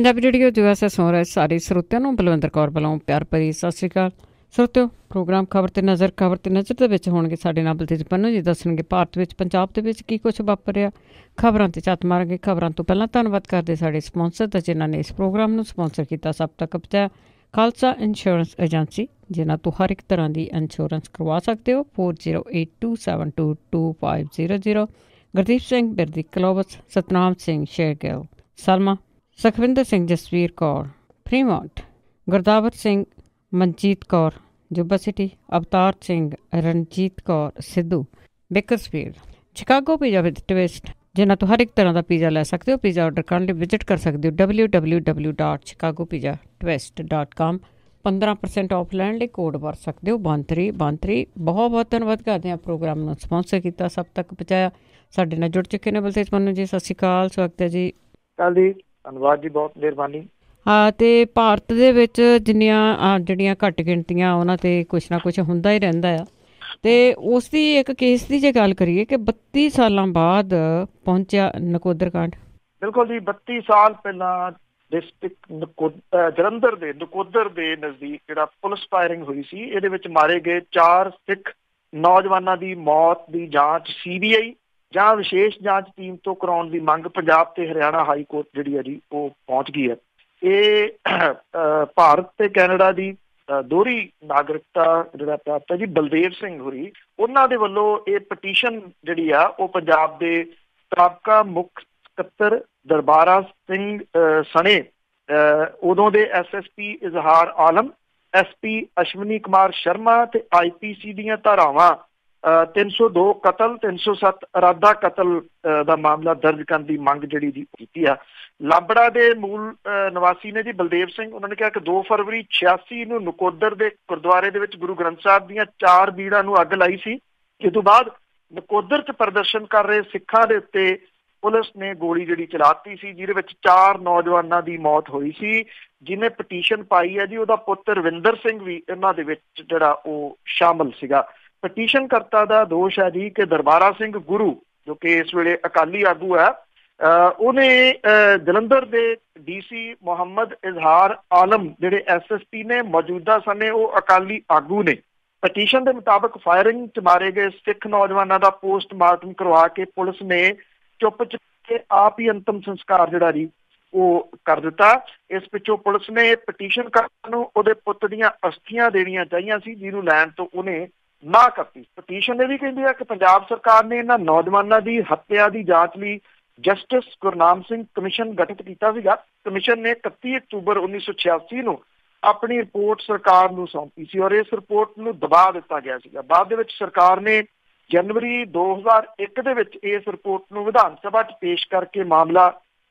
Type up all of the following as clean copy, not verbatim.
Punjabi radio USS ਹੋ ਰਹੇ ਸਾਰੇ ਸਰੋਤਿਆਂ ਨੂੰ ਬਲਵਿੰਦਰ ਕੌਰ ਵੱਲੋਂ ਪਿਆਰ ਭਰੀ ਸਤਿ ਸ਼੍ਰੀ ਅਕਾਲ। ਸਰੋਤਿਓ, ਪ੍ਰੋਗਰਾਮ ਖਬਰ ਤੇ ਨਜ਼ਰ ਦੇ ਵਿੱਚ ਹੋਣਗੇ ਸਾਡੇ ਨਾਲ ਬਲਤੇਜ ਪੰਨੂ ਜੀ ਦੱਸਣਗੇ ਭਾਰਤ ਵਿੱਚ ਪੰਜਾਬ ਦੇ ਵਿੱਚ ਕੀ ਕੁਛ ਵਾਪਰ ਰਿਹਾ। ਖਬਰਾਂ ਤੇ ਝਾਤ ਮਾਰਾਂਗੇ। ਖਬਰਾਂ ਤੋਂ ਪਹਿਲਾਂ ਧੰਨਵਾਦ ਕਰਦੇ ਸਾਡੇ ਸਪਾਂਸਰ ਦਾ ਜਿਨ੍ਹਾਂ ਨੇ ਇਸ ਪ੍ਰੋਗਰਾਮ ਨੂੰ ਸਪਾਂਸਰ ਕੀਤਾ। ਸਭ ਤੱਕ ਪਹੁੰਚਾਇਆ ਖਾਲਸਾ ਇੰਸ਼ੋਰੈਂਸ ਏਜੰਸੀ, ਜਿਨ੍ਹਾਂ ਤੋਂ ਹਰ ਇੱਕ ਤਰ੍ਹਾਂ ਦੀ ਇੰਸ਼ੋਰੈਂਸ ਕਰਵਾ ਸਕਦੇ ਹੋ। 4082722500। Gurdeep Singh Birdi Clovis, Satnam Singh Shergill, Salma, Sukhwinder Singh, Jasvir Kaur Fremont, Gurdawar Singh, Manjit Kaur Yuba City, Avtar Singh, Ranjit Kaur Sidhu, Bakersfield, Chicago pizza with twist, ਜਿਨ੍ਹਾਂ ਤੋਂ ਹਰ ਇੱਕ ਤਰ੍ਹਾਂ ਦਾ ਪੀਜ਼ਾ ਲੈ ਸਕਦੇ ਹੋ। ਪੀਜ਼ਾ ਆਰਡਰ ਕਰਨ ਲਈ ਵਿਜ਼ਿਟ ਕਰ ਸਕਦੇ ਹੋ www.chicagopizzatwist.com। 15% ਆਫ ਲੈਣ ਲਈ ਕੋਡ ਵਰਤ ਸਕਦੇ ਹੋ 1313। ਬਹੁਤ ਬਹੁਤ ਧੰਨਵਾਦ ਕਰਦੇ ਹਾਂ ਪ੍ਰੋਗਰਾਮ ਨੂੰ ਸਪਾਂਸਰ ਕੀਤਾ, ਸਭ ਤੱਕ ਪਹੁੰਚਾਇਆ। ਸਾਡੇ ਨਾਲ ਜੁੜ ਚੁੱਕੇ ਨੇ ਬਲਤੇਜ ਪੰਨੂ ਜੀ, ਸਤਿ ਸ਼੍ਰੀ ਅਕਾਲ, ਸਵਾਗਤ ਹੈ ਜੀ। ਧੰਨਵਾਦ ਜੀ, ਬਹੁਤ ਮਿਹਰਬਾਨੀ। ਹਾਂ, ਅਤੇ ਭਾਰਤ ਦੇ ਵਿੱਚ ਜਿੰਨੀਆਂ ਜਿਹੜੀਆਂ ਘੱਟ ਗਿਣਤੀਆਂ ਉਹਨਾਂ 'ਤੇ ਕੁਛ ਨਾ ਕੁਛ ਹੁੰਦਾ ਹੀ ਰਹਿੰਦਾ ਆ। ਅਤੇ ਉਸ ਦੀ ਇੱਕ ਕੇਸ ਦੀ ਜੇ ਗੱਲ ਕਰੀਏ ਕਿ 32 ਸਾਲਾਂ ਬਾਅਦ ਪਹੁੰਚਿਆ ਨਕੋਦਰ ਕਾਂਡ। ਬਿਲਕੁਲ ਜੀ, 32 ਸਾਲ ਪਹਿਲਾਂ ਡਿਸਟ੍ਰਿਕਟ ਜਲੰਧਰ ਦੇ ਨਕੋਦਰ ਦੇ ਨਜ਼ਦੀਕ ਜਿਹੜਾ ਪੁਲਿਸ ਫਾਇਰਿੰਗ ਹੋਈ ਸੀ, ਇਹਦੇ ਵਿੱਚ ਮਾਰੇ ਗਏ 4 ਸਿੱਖ ਨੌਜਵਾਨਾਂ ਦੀ ਮੌਤ ਦੀ ਜਾਂਚ CBI ਜਾਂ ਵਿਸ਼ੇਸ਼ ਜਾਂਚ ਟੀਮ ਤੋਂ ਕਰਾਉਣ ਦੀ ਮੰਗ ਪੰਜਾਬ ਤੇ ਹਰਿਆਣਾ ਹਾਈ ਕੋਰਟ ਜਿਹੜੀ ਹੈ ਜੀ ਉਹ ਪਹੁੰਚ ਗਈ ਹੈ। ਇਹ ਭਾਰਤ ਤੇ ਕੈਨੇਡਾ ਦੀ ਦੋਹਰੀ ਨਾਗਰਿਕਤਾ ਜਿਹੜਾ ਪ੍ਰਾਪਤ ਹੈ ਜੀ ਬਲਦੇਵ ਸਿੰਘ ਹੋਰੀ, ਉਹਨਾਂ ਦੇ ਵੱਲੋਂ ਇਹ ਪਟੀਸ਼ਨ ਜਿਹੜੀ ਆ ਉਹ ਪੰਜਾਬ ਦੇ ਸਾਬਕਾ ਮੁੱਖ ਸਕੱਤਰ ਦਰਬਾਰਾ ਸਿੰਘ ਸਣੇ ਉਦੋਂ ਦੇ SSP ਇਜ਼ਹਾਰ ਆਲਮ, SP ਅਸ਼ਵਨੀ ਕੁਮਾਰ ਸ਼ਰਮਾ ਤੇ IPC ਦੀਆਂ ਧਾਰਾਵਾਂ 302 ਕਤਲ, 307 ਇਰਾਦਾ ਕਤਲ ਦਾ ਮਾਮਲਾ ਦਰਜ ਕਰਨ ਦੀ ਮੰਗ ਜਿਹੜੀ ਜੀ ਕੀਤੀ ਆ। ਲਾਂਬੜਾ ਦੇ ਮੂਲ ਨਿਵਾਸੀ ਨੇ ਜੀ ਬਲਦੇਵ ਸਿੰਘ। ਉਹਨਾਂ ਨੇ ਕਿਹਾ ਕਿ 2 ਫਰਵਰੀ 86 ਨੂੰ ਨਕੋਦਰ ਦੇ ਗੁਰਦੁਆਰੇ ਦੇ ਵਿੱਚ ਗੁਰੂ ਗ੍ਰੰਥ ਸਾਹਿਬ ਦੀਆਂ 4 ਬੀੜਾਂ ਨੂੰ ਅੱਗ ਲਾਈ ਸੀ। ਇਸ ਤੋਂ ਬਾਅਦ ਨਕੋਦਰ 'ਚ ਪ੍ਰਦਰਸ਼ਨ ਕਰ ਰਹੇ ਸਿੱਖਾਂ ਦੇ ਉੱਤੇ ਪੁਲਿਸ ਨੇ ਗੋਲੀ ਜਿਹੜੀ ਚਲਾਤੀ ਸੀ, ਜਿਹਦੇ ਵਿੱਚ 4 ਨੌਜਵਾਨਾਂ ਦੀ ਮੌਤ ਹੋਈ ਸੀ। ਜਿਹਨੇ ਪਟੀਸ਼ਨ ਪਾਈ ਹੈ ਜੀ ਉਹਦਾ ਪੁੱਤਰ ਰਵਿੰਦਰ ਸਿੰਘ ਵੀ ਇਹਨਾਂ ਦੇ ਵਿੱਚ ਜਿਹੜਾ ਉਹ ਸ਼ਾਮਲ ਸੀਗਾ। ਪਟੀਸ਼ਨ ਕਰਤਾ ਦਾ ਦੋਸ਼ ਹੈ ਜੀ ਕਿ ਦਰਬਾਰਾ ਸਿੰਘ ਗੁਰੂ, ਜੋ ਕਿ ਇਸ ਵੇਲੇ ਅਕਾਲੀ ਆਗੂ ਹੈ, ਉਹਨੇ ਜਲੰਧਰ ਦੇ DC ਮੁਹੰਮਦ ਇਜ਼ਹਾਰ ਆਲਮ ਜਿਹੜੇ SSP ਨੇ ਮੌਜੂਦਾ ਸਮੇਂ ਉਹ ਅਕਾਲੀ ਆਗੂ ਨੇ। ਪਟੀਸ਼ਨ ਦੇ ਮੁਤਾਬਕ ਫਾਇਰਿੰਗ 'ਚ ਮਾਰੇ ਗਏ ਸਿੱਖ ਨੌਜਵਾਨਾਂ ਦਾ ਪੋਸਟਮਾਰਟਮ ਕਰਵਾ ਕੇ ਪੁਲਿਸ ਨੇ ਚੁੱਪ ਕੇ ਆਪ ਹੀ ਅੰਤਮ ਸੰਸਕਾਰ ਜਿਹੜਾ ਜੀ ਉਹ ਕਰ ਦਿੱਤਾ। ਇਸ ਪਿੱਛੋਂ ਪੁਲਿਸ ਨੇ ਪਟੀਸ਼ਨ ਕਰਨ ਨੂੰ ਉਹਦੇ ਪੁੱਤ ਦੀਆਂ ਅਸਥੀਆਂ ਦੇਣੀਆਂ ਚਾਹੀਆਂ ਸੀ, ਜਿਹਨੂੰ ਲੈਣ ਤੋਂ ਉਹਨੇ ਨਾ ਕਰਤੀ। ਪਟੀਸ਼ਨ ਇਹ ਵੀ ਕਹਿੰਦੀ ਹੈ ਕਿ ਪੰਜਾਬ ਸਰਕਾਰ ਨੇ ਇਹਨਾਂ ਨੌਜਵਾਨਾਂ ਦੀ ਹੱਤਿਆ ਦੀ ਜਾਂਚ ਲਈ ਜਸਟਿਸ ਗੁਰਨਾਮ ਸਿੰਘ ਕਮਿਸ਼ਨ ਗਠਿਤ ਕੀਤਾ ਸੀਗਾ। ਕਮਿਸ਼ਨ ਨੇ 31 ਅਕਤੂਬਰ 1986 ਨੂੰ ਆਪਣੀ ਰਿਪੋਰਟ ਸਰਕਾਰ ਨੂੰ ਸੌਂਪੀ ਸੀ ਔਰ ਇਸ ਰਿਪੋਰਟ ਨੂੰ ਦਬਾ ਦਿੱਤਾ ਗਿਆ ਸੀਗਾ। ਬਾਅਦ ਦੇ ਵਿੱਚ ਸਰਕਾਰ ਨੇ ਜਨਵਰੀ 2001 ਦੇ ਵਿੱਚ ਇਸ ਰਿਪੋਰਟ ਨੂੰ ਵਿਧਾਨ ਸਭਾ 'ਚ ਪੇਸ਼ ਕਰਕੇ ਮਾਮਲਾ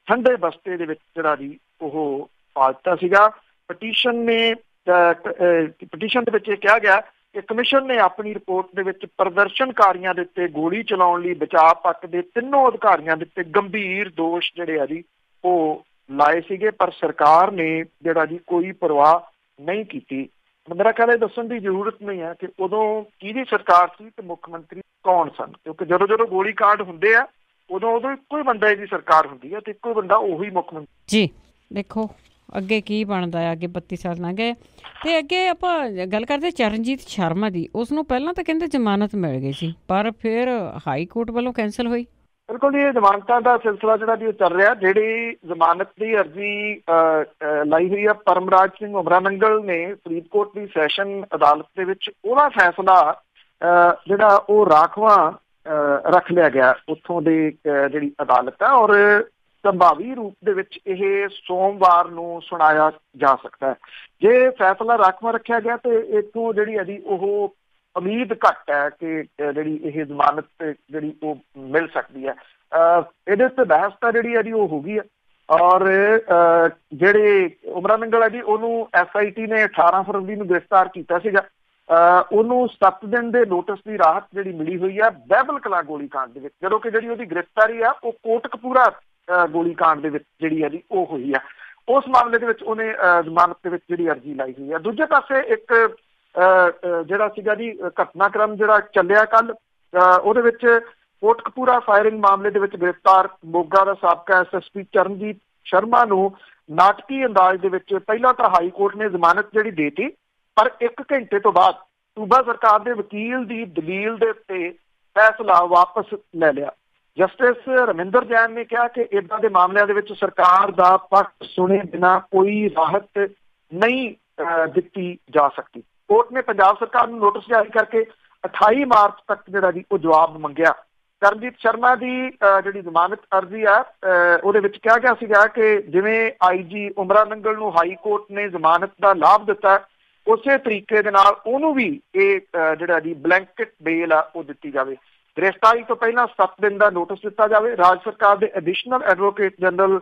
ਠੰਡੇ ਬਸਤੇ ਦੇ ਵਿੱਚ ਜਿਹੜਾ ਜੀ ਉਹ ਪਾ ਦਿੱਤਾ ਸੀਗਾ। ਪਟੀਸ਼ਨ ਦੇ ਵਿੱਚ ਇਹ ਕਿਹਾ ਗਿਆ ਕਿ ਕਮਿਸ਼ਨ ਨੇ ਆਪਣੀ ਰਿਪੋਰਟ ਦੇ ਵਿੱਚ ਪ੍ਰਦਰਸ਼ਨਕਾਰੀਆਂ ਦੇ ਉੱਤੇ ਗੋਲੀ ਚਲਾਉਣ ਲਈ ਬਚਾਅ ਪੱਖ ਦੇ 3 ਅਧਿਕਾਰੀਆਂ ਦੇ ਉੱਤੇ ਗੰਭੀਰ ਦੋਸ਼ ਜਿਹੜੇ ਆ ਜੀ ਉਹ ਲਾਏ ਸੀਗੇ, ਪਰ ਸਰਕਾਰ ਨੇ ਜਿਹੜਾ ਜੀ ਕੋਈ ਪਰਵਾਹ ਨਹੀਂ ਕੀਤੀ। ਮੇਰਾ ਖਿਆਲ ਇਹ ਦੱਸਣ ਦੀ ਜ਼ਰੂਰਤ ਨਹੀਂ ਹੈ ਕਿ ਉਦੋਂ ਕਿਹਦੀ ਸਰਕਾਰ ਸੀ ਤੇ ਮੁੱਖ ਮੰਤਰੀ ਕੌਣ ਸਨ, ਕਿਉਂਕਿ ਜਦੋਂ ਗੋਲੀ ਕਾਂਡ ਹੁੰਦੇ ਆ ਉਦੋਂ ਇੱਕੋ ਹੀ ਬੰਦਾ ਦੀ ਸਰਕਾਰ ਹੁੰਦੀ ਹੈ ਤੇ ਇੱਕੋ ਬੰਦਾ ਉਹੀ ਮੁੱਖ ਮੰਤਰੀ ਜੀ। ਦੇਖੋ ਅੱਗੇ ਕੀ ਬਣਦਾ ਹੈ। ਅੱਗੇ 32 ਸਾਲ ਲੰਘ ਗਏ ਅਤੇ ਅੱਗੇ ਆਪਾਂ ਗੱਲ ਕਰਦੇ ਚਰਨਜੀਤ ਸ਼ਰਮਾ ਦੀ। ਉਸ ਨੂੰ ਪਹਿਲਾਂ ਤਾਂ ਕਹਿੰਦੇ ਜ਼ਮਾਨਤ ਮਿਲ ਗਈ ਸੀ, ਪਰ ਫਿਰ ਹਾਈ ਕੋਰਟ ਵੱਲੋਂ ਕੈਂਸਲ ਹੋਈ। ਬਿਲਕੁਲ ਜੀ, ਇਹ ਜ਼ਮਾਨਤਾਂ ਦਾ ਸਿਲਸਿਲਾ ਜਿਹੜਾ ਜੀ ਉਹ ਚੱਲ ਰਿਹਾ। ਜਿਹੜੀ ਜ਼ਮਾਨਤ ਦੀ ਅਰਜ਼ੀ ਲਾਈ ਹੋਈ ਆ ਪਰਮਰਾਜ ਸਿੰਘ ਉਮਰਾ ਨੰਗਲ ਨੇ ਫਰੀਦਕੋਟ ਦੀ ਸੈਸ਼ਨ ਅਦਾਲਤ ਦੇ ਵਿੱਚ, ਉਹਦਾ ਫੈਸਲਾ ਜਿਹੜਾ ਉਹ ਰਾਖਵਾਂ ਰੱਖ ਲਿਆ ਗਿਆ ਉੱਥੋਂ ਦੇ ਜਿਹੜੀ ਅਦਾਲਤ ਹੈ ਔਰ ਸੰਭਾਵੀ ਰੂਪ ਦੇ ਵਿੱਚ ਇਹ ਸੋਮਵਾਰ ਨੂੰ ਸੁਣਾਇਆ ਜਾ ਸਕਦਾ ਹੈ। ਜੇ ਫੈਸਲਾ ਰਾਖਵਾਂ ਰੱਖਿਆ ਗਿਆ ਤੇ ਇੱਥੋਂ ਜਿਹੜੀ ਹੈ ਜੀ ਉਹ ਉਮੀਦ ਘੱਟ ਹੈ ਕਿ ਜਿਹੜੀ ਇਹ ਜ਼ਮਾਨਤ ਜਿਹੜੀ ਉਹ ਮਿਲ ਸਕਦੀ ਹੈ। ਇਹਦੇ ਉੱਤੇ ਬਹਿਸ ਤਾਂ ਜਿਹੜੀ ਹੈ ਜੀ ਉਹ ਹੋ ਗਈ ਹੈ ਔਰ ਜਿਹੜੇ ਉਮਰਾ ਨੰਗਲ ਹੈ ਜੀ ਉਹਨੂੰ SIT ਨੇ 18 ਫਰਵਰੀ ਨੂੰ ਗ੍ਰਿਫਤਾਰ ਕੀਤਾ ਸੀਗਾ। ਉਹਨੂੰ 7 ਦਿਨ ਦੇ ਨੋਟਿਸ ਦੀ ਰਾਹਤ ਜਿਹੜੀ ਮਿਲੀ ਹੋਈ ਹੈ ਬਹਿਬਲ ਕਲਾਂ ਗੋਲੀ ਕਾਂਡ ਦੇ ਵਿੱਚ, ਜਦੋਂ ਕਿ ਜਿਹੜੀ ਉਹਦੀ ਗ੍ਰਿਫਤਾਰੀ ਆ ਉਹ ਕੋਟਕਪੂਰਾ ਗੋਲੀ ਕਾਂਡ ਦੇ ਵਿੱਚ ਜਿਹੜੀ ਹੈ ਜੀ ਉਹ ਹੋਈ ਆ। ਉਸ ਮਾਮਲੇ ਦੇ ਵਿੱਚ ਉਹਨੇ ਜ਼ਮਾਨਤ ਦੇ ਵਿੱਚ ਜਿਹੜੀ ਅਰਜ਼ੀ ਲਾਈ ਹੋਈ ਹੈ। ਦੂਜੇ ਪਾਸੇ ਇੱਕ ਜਿਹੜਾ ਸੀਗਾ ਜੀ ਘਟਨਾਕ੍ਰਮ ਜਿਹੜਾ ਚੱਲਿਆ ਕੱਲ੍ਹ, ਉਹਦੇ ਵਿੱਚ ਕੋਟਕਪੂਰਾ ਫਾਇਰਿੰਗ ਮਾਮਲੇ ਦੇ ਵਿੱਚ ਗ੍ਰਿਫਤਾਰ ਮੋਗਾ ਦਾ ਸਾਬਕਾ SSP ਚਰਨਜੀਤ ਸ਼ਰਮਾ ਨੂੰ ਨਾਟਕੀ ਅੰਦਾਜ਼ ਦੇ ਵਿੱਚ ਪਹਿਲਾਂ ਤਾਂ ਹਾਈ ਕੋਰਟ ਨੇ ਜ਼ਮਾਨਤ ਜਿਹੜੀ ਦੇਤੀ, ਪਰ 1 ਘੰਟੇ ਤੋਂ ਬਾਅਦ ਸੂਬਾ ਸਰਕਾਰ ਦੇ ਵਕੀਲ ਦੀ ਦਲੀਲ ਦੇ ਉੱਤੇ ਫੈਸਲਾ ਵਾਪਸ ਲੈ ਲਿਆ। ਜਸਟਿਸ ਰਮਿੰਦਰ ਜੈਨ ਨੇ ਕਿਹਾ ਕਿ ਏਦਾਂ ਦੇ ਮਾਮਲਿਆਂ ਦੇ ਵਿੱਚ ਸਰਕਾਰ ਦਾ ਪੱਖ ਸੁਣੇ ਬਿਨਾਂ ਕੋਈ ਰਾਹਤ ਨਹੀਂ ਦਿੱਤੀ ਜਾ ਸਕਦੀ। ਕੋਰਟ ਨੇ ਪੰਜਾਬ ਸਰਕਾਰ ਨੂੰ ਨੋਟਿਸ ਜਾਰੀ ਕਰਕੇ 28 ਮਾਰਚ ਤੱਕ ਜਿਹੜਾ ਜੀ ਉਹ ਜਵਾਬ ਮੰਗਿਆ। ਕਰਨਜੀਤ ਸ਼ਰਮਾ ਦੀ ਜਿਹੜੀ ਜ਼ਮਾਨਤ ਅਰਜ਼ੀ ਆ ਉਹਦੇ ਵਿੱਚ ਕਿਹਾ ਗਿਆ ਸੀਗਾ ਕਿ ਜਿਵੇਂ IG ਉਮਰਾ ਨੰਗਲ ਨੂੰ ਹਾਈ ਕੋਰਟ ਨੇ ਜ਼ਮਾਨਤ ਦਾ ਲਾਭ ਦਿੱਤਾ, ਉਸੇ ਤਰੀਕੇ ਦੇ ਨਾਲ ਉਹਨੂੰ ਵੀ ਇਹ ਜਿਹੜਾ ਜੀ ਬਲੈਂਕਟ ਬੇਲ ਆ ਉਹ ਦਿੱਤੀ ਜਾਵੇ। ਗ੍ਰਿਫਤਾਰੀ ਤੋਂ ਪਹਿਲਾਂ 7 ਦਿਨ ਦਾ ਨੋਟਿਸ ਦਿੱਤਾ ਜਾਵੇ। ਰਾਜ ਸਰਕਾਰ ਦੇ ਐਡੀਸ਼ਨਲ ਐਡਵੋਕੇਟ ਜਨਰਲ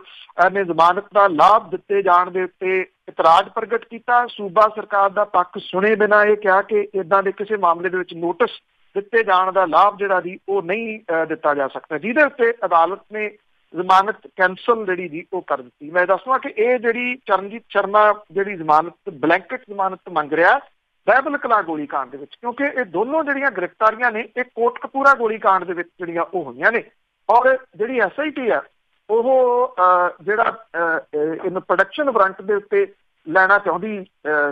ਨੇ ਜ਼ਮਾਨਤ ਦਾ ਲਾਭ ਦਿੱਤੇ ਜਾਣ ਦੇ ਉੱਤੇ ਇਤਰਾਜ਼ ਪ੍ਰਗਟ ਕੀਤਾ। ਸੂਬਾ ਸਰਕਾਰ ਦਾ ਪੱਖ ਸੁਣੇ ਬਿਨਾਂ ਇਹ ਕਿਹਾ ਕਿ ਏਦਾਂ ਦੇ ਕਿਸੇ ਮਾਮਲੇ ਦੇ ਵਿੱਚ ਨੋਟਿਸ ਦਿੱਤੇ ਜਾਣ ਦਾ ਲਾਭ ਜਿਹੜਾ ਜੀ ਉਹ ਨਹੀਂ ਦਿੱਤਾ ਜਾ ਸਕਦਾ, ਜਿਹਦੇ ਉੱਤੇ ਅਦਾਲਤ ਨੇ ਜ਼ਮਾਨਤ ਕੈਂਸਲ ਜਿਹੜੀ ਜੀ ਉਹ ਕਰ ਦਿੱਤੀ। ਮੈਂ ਦੱਸਵਾਂ ਕਿ ਇਹ ਜਿਹੜੀ ਚਰਨਜੀਤ ਸ਼ਰਮਾ ਜਿਹੜੀ ਜ਼ਮਾਨਤ ਬਲੈਂਕਟ ਜ਼ਮਾਨਤ ਮੰਗ ਰਿਹਾ ਬਹਿਬਲ ਕਲਾਂ ਗੋਲੀ ਕਾਂਡ ਦੇ ਵਿੱਚ, ਕਿਉਂਕਿ ਇਹ ਦੋਨੋਂ ਜਿਹੜੀਆਂ ਗ੍ਰਿਫਤਾਰੀਆਂ ਨੇ ਇਹ ਕੋਟਕਪੂਰਾ ਗੋਲੀ ਕਾਂਡ ਦੇ ਵਿੱਚ ਜਿਹੜੀਆਂ ਉਹ ਹੋਈਆਂ ਨੇ। ਔਰ ਜਿਹੜੀ SIT ਆ ਉਹ ਜਿਹੜਾ ਇਹਨੂੰ ਪ੍ਰੋਡਕਸ਼ਨ ਵਾਰੰਟ ਦੇ ਉੱਤੇ ਲੈਣਾ ਚਾਹੁੰਦੀ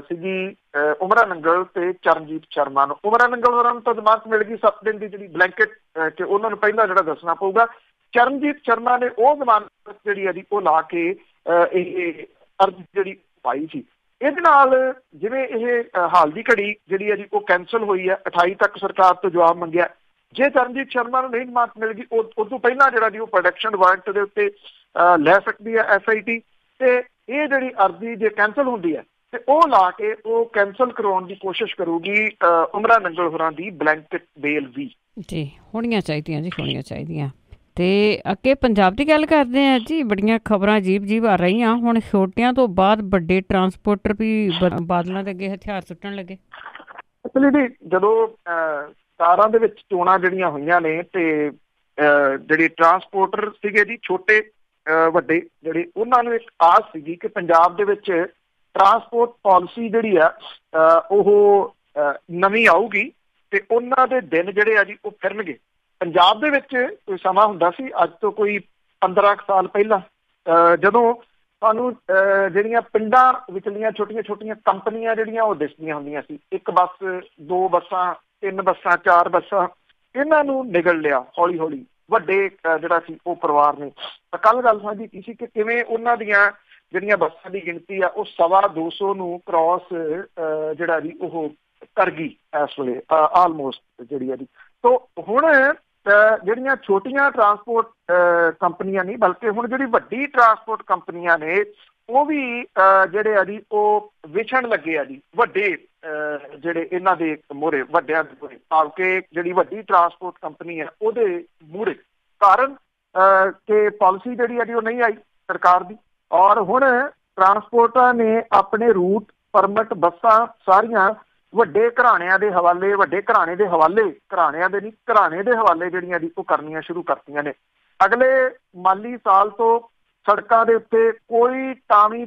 ਸੀਗੀ ਉਮਰਾ ਨੰਗਲ ਤੇ ਚਰਨਜੀਤ ਸ਼ਰਮਾ ਨੂੰ। ਉਮਰਾ ਨੰਗਲ ਹੋਰਾਂ ਨੂੰ ਤਾਂ ਜ਼ਮਾਨਤ ਮਿਲ ਗਈ 7 ਦਿਨ ਦੀ ਜਿਹੜੀ ਬਲੈਂਕਟ, ਕਿ ਉਹਨਾਂ ਨੂੰ ਪਹਿਲਾਂ ਜਿਹੜਾ ਦੱਸਣਾ ਪਊਗਾ। ਚਰਨਜੀਤ ਸ਼ਰਮਾ ਨੇ ਉਹ ਜ਼ਮਾਨਤ ਜਿਹੜੀ ਆ ਜੀ ਉਹ ਲਾ ਕੇ ਇਹ ਅਰਜ਼ੀ ਜਿਹੜੀ ਪਾਈ ਸੀ। ਇਹਦੇ ਨਾਲ ਜਿਵੇਂ ਇਹ ਹਾਲ ਦੀ ਘੜੀ ਜਿਹੜੀ ਹੈ ਜੀ ਉਹ ਕੈਂਸਲ ਹੋਈ ਹੈ, 28 ਤੱਕ ਸਰਕਾਰ ਤੋਂ ਜਵਾਬ ਮੰਗਿਆ। ਜੇ ਚਰਨਜੀਤ ਸ਼ਰਮਾ ਨੂੰ ਨਹੀਂ ਜ਼ਮਾਨਤ ਮਿਲ ਗਈ ਉਸ ਤੋਂ ਪਹਿਲਾਂ ਜਿਹੜਾ ਜੀ ਉਹ ਪ੍ਰੋਡਕਸ਼ਨ ਵਾਰੰਟ ਦੇ ਉੱਤੇ ਲੈ ਸਕਦੀ ਹੈ SIT, ਤੇ ਇਹ ਜਿਹੜੀ ਅਰਜ਼ੀ ਜੇ ਕੈਂਸਲ ਹੁੰਦੀ ਹੈ ਤੇ ਉਹ ਲਾ ਕੇ ਉਹ ਕੈਂਸਲ ਕਰਵਾਉਣ ਦੀ ਕੋਸ਼ਿਸ਼ ਕਰੂਗੀ ਉਮਰਾ ਨੰਗਲ ਹੋਰਾਂ ਦੀ ਬਲੈਂਕਟ ਬੇਲ ਵੀ। ਜੀ ਹੋਣੀਆਂ ਚਾਹੀਦੀਆਂ ਜੀ, ਹੋਣੀਆਂ ਚਾਹੀਦੀਆਂ। ਤੇ ਅੱਗੇ ਪੰਜਾਬ ਦੀ ਗੱਲ ਕਰਦੇ ਹਾਂ ਜੀ, ਬੜੀਆਂ ਖਬਰਾਂ ਅਜੀਬ ਆ ਰਹੀਆਂ। ਹੁਣ ਛੋਟਿਆਂ ਤੋਂ ਬਾਅਦ ਵੱਡੇ ਟਰਾਂਸਪੋਰਟਰ ਵੀ ਬਾਦਲਾਂ ਦੇ ਅੱਗੇ ਹਥਿਆਰ ਸੁੱਟਣ ਲੱਗੇ। ਅਸਲੀ ਜੀ ਜਦੋਂ 17 ਦੇ ਵਿੱਚ ਚੋਣਾਂ ਜਿਹੜੀਆਂ ਹੋਈਆਂ ਨੇ ਤੇ ਜਿਹੜੇ ਟਰਾਂਸਪੋਰਟਰ ਸੀਗੇ ਜੀ ਛੋਟੇ ਵੱਡੇ ਜਿਹੜੇ, ਉਹਨਾਂ ਨੂੰ ਇੱਕ ਆਸ ਸੀਗੀ ਕਿ ਪੰਜਾਬ ਦੇ ਵਿੱਚ ਟਰਾਂਸਪੋਰਟ ਪਾਲਿਸੀ ਜਿਹੜੀ ਆ ਉਹ ਨਵੀਂ ਆਊਗੀ ਤੇ ਉਹਨਾਂ ਦੇ ਦਿਨ ਜਿਹੜੇ ਆ ਜੀ ਉਹ ਫਿਰਨਗੇ। ਪੰਜਾਬ ਦੇ ਵਿੱਚ ਕੋਈ ਸਮਾਂ ਹੁੰਦਾ ਸੀ ਅੱਜ ਤੋਂ ਕੋਈ 15 ਸਾਲ ਪਹਿਲਾਂ, ਜਦੋਂ ਸਾਨੂੰ ਜਿਹੜੀਆਂ ਪਿੰਡਾਂ ਵਿਚਲੀਆਂ ਛੋਟੀਆਂ ਕੰਪਨੀਆਂ ਜਿਹੜੀਆਂ ਉਹ ਦਿਸਦੀਆਂ ਹੁੰਦੀਆਂ ਸੀ। 1 ਬੱਸ, 2 ਬੱਸਾਂ, 3 ਬੱਸਾਂ, 4 ਬੱਸਾਂ, ਇਹਨਾਂ ਨੂੰ ਨਿਗਲ ਲਿਆ ਹੌਲੀ ਹੌਲੀ ਵੱਡੇ ਜਿਹੜਾ ਸੀ ਉਹ ਪਰਿਵਾਰ ਨੇ। ਤਾਂ ਕੱਲ੍ਹ ਗੱਲ ਸਾਂਝੀ ਕੀ ਸੀ ਕਿ ਕਿਵੇਂ ਉਹਨਾਂ ਦੀਆਂ ਜਿਹੜੀਆਂ ਬੱਸਾਂ ਦੀ ਗਿਣਤੀ ਆ ਉਹ 225 ਨੂੰ ਕ੍ਰਾਸ ਜਿਹੜਾ ਜੀ ਉਹ ਕਰ ਗਈ ਇਸ ਵੇਲੇ ਆਲਮੋਸਟ ਜਿਹੜੀ ਆ ਜੀ। ਤੋ ਹੁਣ ਜਿਹੜੀਆਂ ਛੋਟੀਆਂ ਟਰਾਂਸਪੋਰਟ ਕੰਪਨੀਆਂ ਨਹੀਂ ਬਲਕਿ ਹੁਣ ਜਿਹੜੀ ਵੱਡੀ ਟਰਾਂਸਪੋਰਟ ਕੰਪਨੀਆਂ ਨੇ ਉਹ ਵੀ ਜਿਹੜੇ ਆ ਜੀ ਉਹ ਵਿਛਣ ਲੱਗੇ ਆ ਜੀ ਵੱਡੇ ਜਿਹੜੇ ਇਹਨਾਂ ਦੇ ਮੂਹਰੇ, ਵੱਡਿਆਂ ਦੇ ਮੂਹਰੇ, ਭਾਵ ਜਿਹੜੀ ਵੱਡੀ ਟਰਾਂਸਪੋਰਟ ਕੰਪਨੀ ਹੈ ਉਹਦੇ ਮੂਹਰੇ। ਕਾਰਨ ਕਿ ਪਾਲਿਸੀ ਜਿਹੜੀ ਆ ਜੀ ਉਹ ਨਹੀਂ ਆਈ ਸਰਕਾਰ ਦੀ, ਔਰ ਹੁਣ ਟਰਾਂਸਪੋਰਟਾਂ ਨੇ ਆਪਣੇ ਰੂਟ ਪਰਮਿਟ ਬੱਸਾਂ ਸਾਰੀਆਂ ਵੱਡੇ ਘਰਾਣਿਆਂ ਦੇ ਹਵਾਲੇ, ਘਰਾਣੇ ਦੇ ਹਵਾਲੇ ਜਿਹੜੀਆਂ ਜੀ ਉਹ ਕਰਨੀਆਂ ਸ਼ੁਰੂ ਕਰਤੀਆਂ ਨੇ। ਅਗਲੇ ਮਾਲੀ ਸਾਲ ਤੋਂ ਸੜਕਾਂ ਦੇ ਉੱਤੇ ਕੋਈ ਟਾਵੀਂ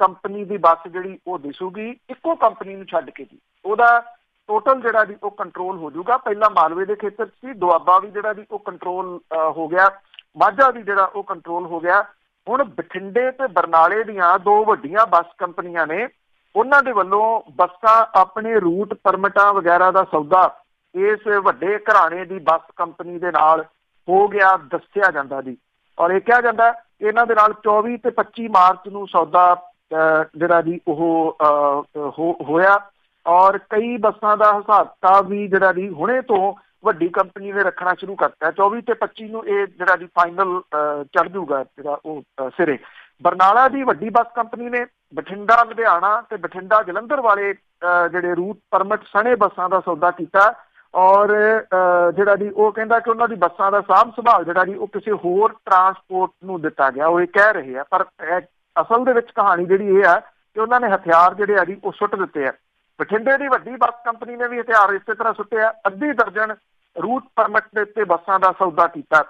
ਕੰਪਨੀ ਦੀ ਬੱਸ ਜਿਹੜੀ ਉਹ ਦਿਸੂਗੀ, ਇੱਕੋ ਕੰਪਨੀ ਨੂੰ ਛੱਡ ਕੇ ਜੀ। ਉਹਦਾ ਟੋਟਲ ਜਿਹੜਾ ਜੀ ਉਹ ਕੰਟਰੋਲ ਹੋ ਜਾਊਗਾ। ਪਹਿਲਾਂ ਮਾਲਵੇ ਦੇ ਖੇਤਰ 'ਚ ਸੀ, ਦੁਆਬਾ ਵੀ ਜਿਹੜਾ ਜੀ ਉਹ ਕੰਟਰੋਲ ਹੋ ਗਿਆ, ਮਾਝਾ ਵੀ ਜਿਹੜਾ ਉਹ ਕੰਟਰੋਲ ਹੋ ਗਿਆ। ਹੁਣ ਬਠਿੰਡੇ ਤੇ ਬਰਨਾਲੇ ਦੀਆਂ 2 ਵੱਡੀਆਂ ਬੱਸ ਕੰਪਨੀਆਂ ਨੇ, ਉਹਨਾਂ ਦੇ ਵੱਲੋਂ ਬੱਸਾਂ ਆਪਣੇ ਰੂਟ ਪਰਮਿਟਾਂ ਵਗੈਰਾ ਦਾ ਸੌਦਾ ਇਸ ਵੱਡੇ ਘਰਾਣੇ ਦੀ ਬੱਸ ਕੰਪਨੀ ਦੇ ਨਾਲ ਹੋ ਗਿਆ ਦੱਸਿਆ ਜਾਂਦਾ ਜੀ। ਔਰ ਇਹ ਕਿਹਾ ਜਾਂਦਾ ਇਹਨਾਂ ਦੇ ਨਾਲ 24 ਤੇ 25 ਮਾਰਚ ਨੂੰ ਸੌਦਾ ਜਿਹੜਾ ਜੀ ਉਹ ਹੋਇਆ, ਔਰ ਕਈ ਬੱਸਾਂ ਦਾ ਹਿਸਾਬ ਕਿਤਾਬ ਵੀ ਜਿਹੜਾ ਜੀ ਹੁਣੇ ਤੋਂ ਵੱਡੀ ਕੰਪਨੀ ਨੇ ਰੱਖਣਾ ਸ਼ੁਰੂ ਕਰਤਾ। 24 ਤੇ 25 ਨੂੰ ਇਹ ਜਿਹੜਾ ਜੀ ਫਾਈਨਲ ਚੜ੍ਹ ਜੂਗਾ ਜਿਹੜਾ ਉਹ ਸਿਰੇ। ਬਰਨਾਲਾ ਦੀ ਵੱਡੀ ਬੱਸ ਕੰਪਨੀ ਨੇ ਬਠਿੰਡਾ, ਲੁਧਿਆਣਾ ਤੇ ਬਠਿੰਡਾ ਜਲੰਧਰ ਵਾਲੇ ਜਿਹੜੇ ਰੂਟ ਪਰਮਿਟ ਸਣੇ ਬੱਸਾਂ ਦਾ ਸੌਦਾ ਕੀਤਾ, ਔਰ ਜਿਹੜਾ ਜੀ ਉਹ ਕਹਿੰਦਾ ਕਿ ਉਹਨਾਂ ਦੀ ਬੱਸਾਂ ਦਾ ਸਾਂਭ ਸੰਭਾਲ ਜਿਹੜਾ ਜੀ ਉਹ ਕਿਸੇ ਹੋਰ ਟਰਾਂਸਪੋਰਟ ਨੂੰ ਦਿੱਤਾ ਗਿਆ। ਉਹ ਇਹ ਕਹਿ ਰਹੇ ਆ, ਪਰ ਅਸਲ ਦੇ ਵਿੱਚ ਕਹਾਣੀ ਜਿਹੜੀ ਇਹ ਆ ਕਿ ਉਹਨਾਂ ਨੇ ਹਥਿਆਰ ਜਿਹੜੇ ਆ ਜੀ ਉਹ ਸੁੱਟ ਦਿੱਤੇ ਆ। ਬਠਿੰਡੇ ਦੀ ਵੱਡੀ ਬੱਸ ਕੰਪਨੀ ਨੇ ਵੀ ਹਥਿਆਰ ਇਸੇ ਤਰ੍ਹਾਂ ਸੁੱਟਿਆ। 1.5 ਦਰਜਨ ਰੂਟ ਪਰਮਿਟ ਦੇ ਉੱਤੇ ਬੱਸਾਂ ਦਾ ਸੌਦਾ ਕੀਤਾ।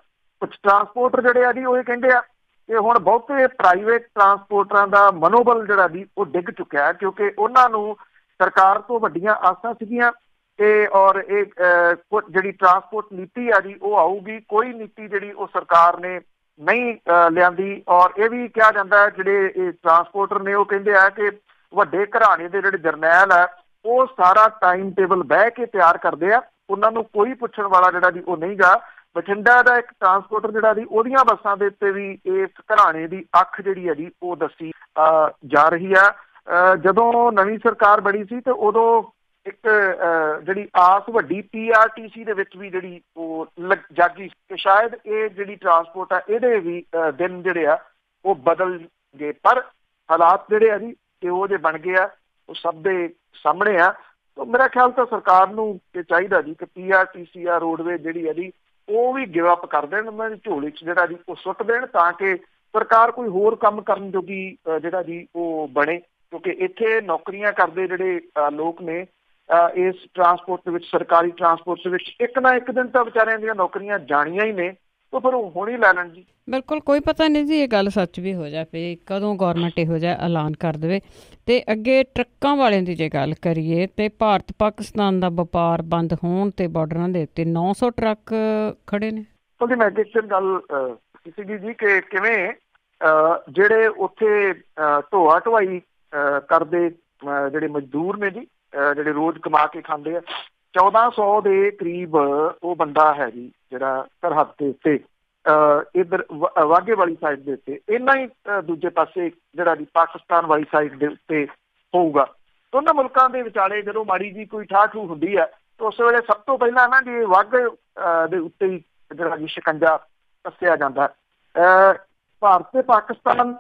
ਕੁਝ ਟਰਾਂਸਪੋਰਟਰ ਜਿਹੜੇ ਆ ਜੀ ਉਹ ਇਹ ਕਹਿੰਦੇ ਆ ਕਿ ਹੁਣ ਬਹੁਤੇ ਪ੍ਰਾਈਵੇਟ ਟਰਾਂਸਪੋਰਟਰਾਂ ਦਾ ਮਨੋਬਲ ਜਿਹੜਾ ਜੀ ਉਹ ਡਿੱਗ ਚੁੱਕਿਆ, ਕਿਉਂਕਿ ਉਹਨਾਂ ਨੂੰ ਸਰਕਾਰ ਤੋਂ ਵੱਡੀਆਂ ਆਸਾਂ ਸੀਗੀਆਂ ਤੇ ਔਰ ਇਹ ਜਿਹੜੀ ਟਰਾਂਸਪੋਰਟ ਨੀਤੀ ਆ ਜੀ ਉਹ ਆਊਗੀ। ਕੋਈ ਨੀਤੀ ਜਿਹੜੀ ਉਹ ਸਰਕਾਰ ਨੇ ਨਹੀਂ ਲਿਆਂਦੀ। ਔਰ ਇਹ ਵੀ ਕਿਹਾ ਜਾਂਦਾ ਹੈ ਜਿਹੜੇ ਇਹ ਟਰਾਂਸਪੋਰਟਰ ਨੇ ਉਹ ਕਹਿੰਦੇ ਆ ਕਿ ਵੱਡੇ ਘਰਾਣੇ ਦੇ ਜਿਹੜੇ ਜਰਨੈਲ ਆ ਉਹ ਸਾਰਾ ਟਾਈਮ ਟੇਬਲ ਬਹਿ ਕੇ ਤਿਆਰ ਕਰਦੇ ਆ, ਉਹਨਾਂ ਨੂੰ ਕੋਈ ਪੁੱਛਣ ਵਾਲਾ ਜਿਹੜਾ ਜੀ ਉਹ ਨਹੀਂ ਗਾ। ਬਠਿੰਡਾ ਦਾ ਇੱਕ ਟਰਾਂਸਪੋਰਟਰ ਜਿਹੜਾ ਜੀ ਉਹਦੀਆਂ ਬੱਸਾਂ ਦੇ ਉੱਤੇ ਵੀ ਇਸ ਘਰਾਣੇ ਦੀ ਅੱਖ ਜਿਹੜੀ ਹੈ ਜੀ ਉਹ ਦੱਸੀ ਜਾ ਰਹੀ ਆ। ਜਦੋਂ ਨਵੀਂ ਸਰਕਾਰ ਬਣੀ ਸੀ ਤੇ ਉਦੋਂ ਇੱਕ ਜਿਹੜੀ ਆਸ ਵੱਡੀ PRTC ਦੇ ਵਿੱਚ ਵੀ ਜਿਹੜੀ ਉਹ ਜਾਗੀ ਕਿ ਸ਼ਾਇਦ ਇਹ ਜਿਹੜੀ ਟਰਾਂਸਪੋਰਟ ਆ ਇਹਦੇ ਵੀ ਦਿਨ ਜਿਹੜੇ ਆ ਉਹ ਬਦਲ ਗਏ, ਪਰ ਹਾਲਾਤ ਜਿਹੜੇ ਆ ਜੀ ਇਹੋ ਜਿਹੇ ਬਣ ਗਏ ਆ, ਉਹ ਸਭ ਦੇ ਸਾਹਮਣੇ ਆ। ਮੇਰਾ ਖਿਆਲ ਤਾਂ ਸਰਕਾਰ ਨੂੰ ਇਹ ਚਾਹੀਦਾ ਜੀ ਕਿ PRTC ਆ ਰੋਡਵੇਜ਼ ਜਿਹੜੀ ਹੈ ਜੀ ਉਹ ਵੀ ਗਿਵ ਅਪ ਕਰ ਦੇਣ, ਉਹਨਾਂ ਦੀ ਝੋਲੀ 'ਚ ਜਿਹੜਾ ਜੀ ਉਹ ਸੁੱਟ ਦੇਣ, ਤਾਂ ਕਿ ਸਰਕਾਰ ਕੋਈ ਹੋਰ ਕੰਮ ਕਰਨ ਜੋਗੀ ਜਿਹੜਾ ਜੀ ਉਹ ਬਣੇ। ਕਿਉਂਕਿ ਇੱਥੇ ਨੌਕਰੀਆਂ ਕਰਦੇ ਜਿਹੜੇ ਲੋਕ ਨੇ ਇਸ ਟਰਾਂਸਪੋਰਟ ਦੇ ਵਿੱਚ, ਸਰਕਾਰੀ ਟਰਾਂਸਪੋਰਟ ਦੇ ਵਿੱਚ ਇੱਕ ਨਾ ਇੱਕ ਦਿਨ ਤਾਂ ਵਿਚਾਰਿਆਂ ਦੀਆਂ ਨੌਕਰੀਆਂ ਜਾਣੀਆਂ ਹੀ ਨੇ, ਤਾਂ ਫਿਰ ਉਹ ਹੁਣ ਹੀ ਲੈ ਲੈਣ ਜੀ। ਬਿਲਕੁਲ, ਕੋਈ ਪਤਾ ਨਹੀਂ ਜੀ ਇਹ ਗੱਲ ਸੱਚ ਵੀ ਹੋ ਜਾਵੇ, ਕਦੋਂ ਗੌਰਮੈਂਟ ਇਹੋ ਜਿਹਾ ਐਲਾਨ ਕਰ ਦੇਵੇ। ਅਤੇ ਅੱਗੇ ਟਰੱਕਾਂ ਵਾਲਿਆਂ ਦੀ ਜੇ ਗੱਲ ਕਰੀਏ ਤਾਂ ਭਾਰਤ ਪਾਕਿਸਤਾਨ ਦਾ ਵਪਾਰ ਬੰਦ ਹੋਣ 'ਤੇ ਬਾਰਡਰਾਂ ਦੇ ਉੱਤੇ 900 ਟਰੱਕ ਖੜ੍ਹੇ ਨੇ। ਜੀ ਮੈਂ ਇੱਕ ਦਿਨ ਗੱਲ ਸੀਗੀ ਜੀ ਕਿ ਕਿਵੇਂ ਜਿਹੜੇ ਉੱਥੇ ਢੋਆ ਢੁਆਈ ਕਰਦੇ ਜਿਹੜੇ ਮਜ਼ਦੂਰ ਨੇ ਜੀ, ਜਿਹੜੇ ਰੋਜ਼ ਕਮਾ ਕੇ ਖਾਂਦੇ ਆ, 1400 ਦੇ ਕਰੀਬ ਉਹ ਬੰਦਾ ਹੈ ਜੀ ਜਿਹੜਾ ਸਰਹੱਦ ਦੇ ਉੱਤੇ ਇੱਧਰ ਵਾਘੇ ਵਾਲੀ ਸਾਈਡ ਦੇ ਉੱਤੇ, ਇੰਨਾ ਹੀ ਦੂਜੇ ਪਾਸੇ ਜਿਹੜਾ ਜੀ ਪਾਕਿਸਤਾਨ ਵਾਲੀ ਸਾਈਡ ਦੇ ਉੱਤੇ ਹੋਊਗਾ। ਦੋਨਾਂ ਮੁਲਕਾਂ ਦੇ ਵਿਚਾਲੇ ਜਦੋਂ ਮਾੜੀ ਜੀ ਕੋਈ ਠਾਹ ਠੂ ਹੁੰਦੀ ਹੈ ਤਾਂ ਉਸ ਵੇਲੇ ਸਭ ਤੋਂ ਪਹਿਲਾਂ ਨਾ ਜੀ ਵਾਘੇ ਦੇ ਉੱਤੇ ਹੀ ਜਿਹੜਾ ਜੀ ਸ਼ਿਕੰਜਾ ਕੱਸਿਆ ਜਾਂਦਾ। ਭਾਰਤ ਤੇ ਪਾਕਿਸਤਾਨ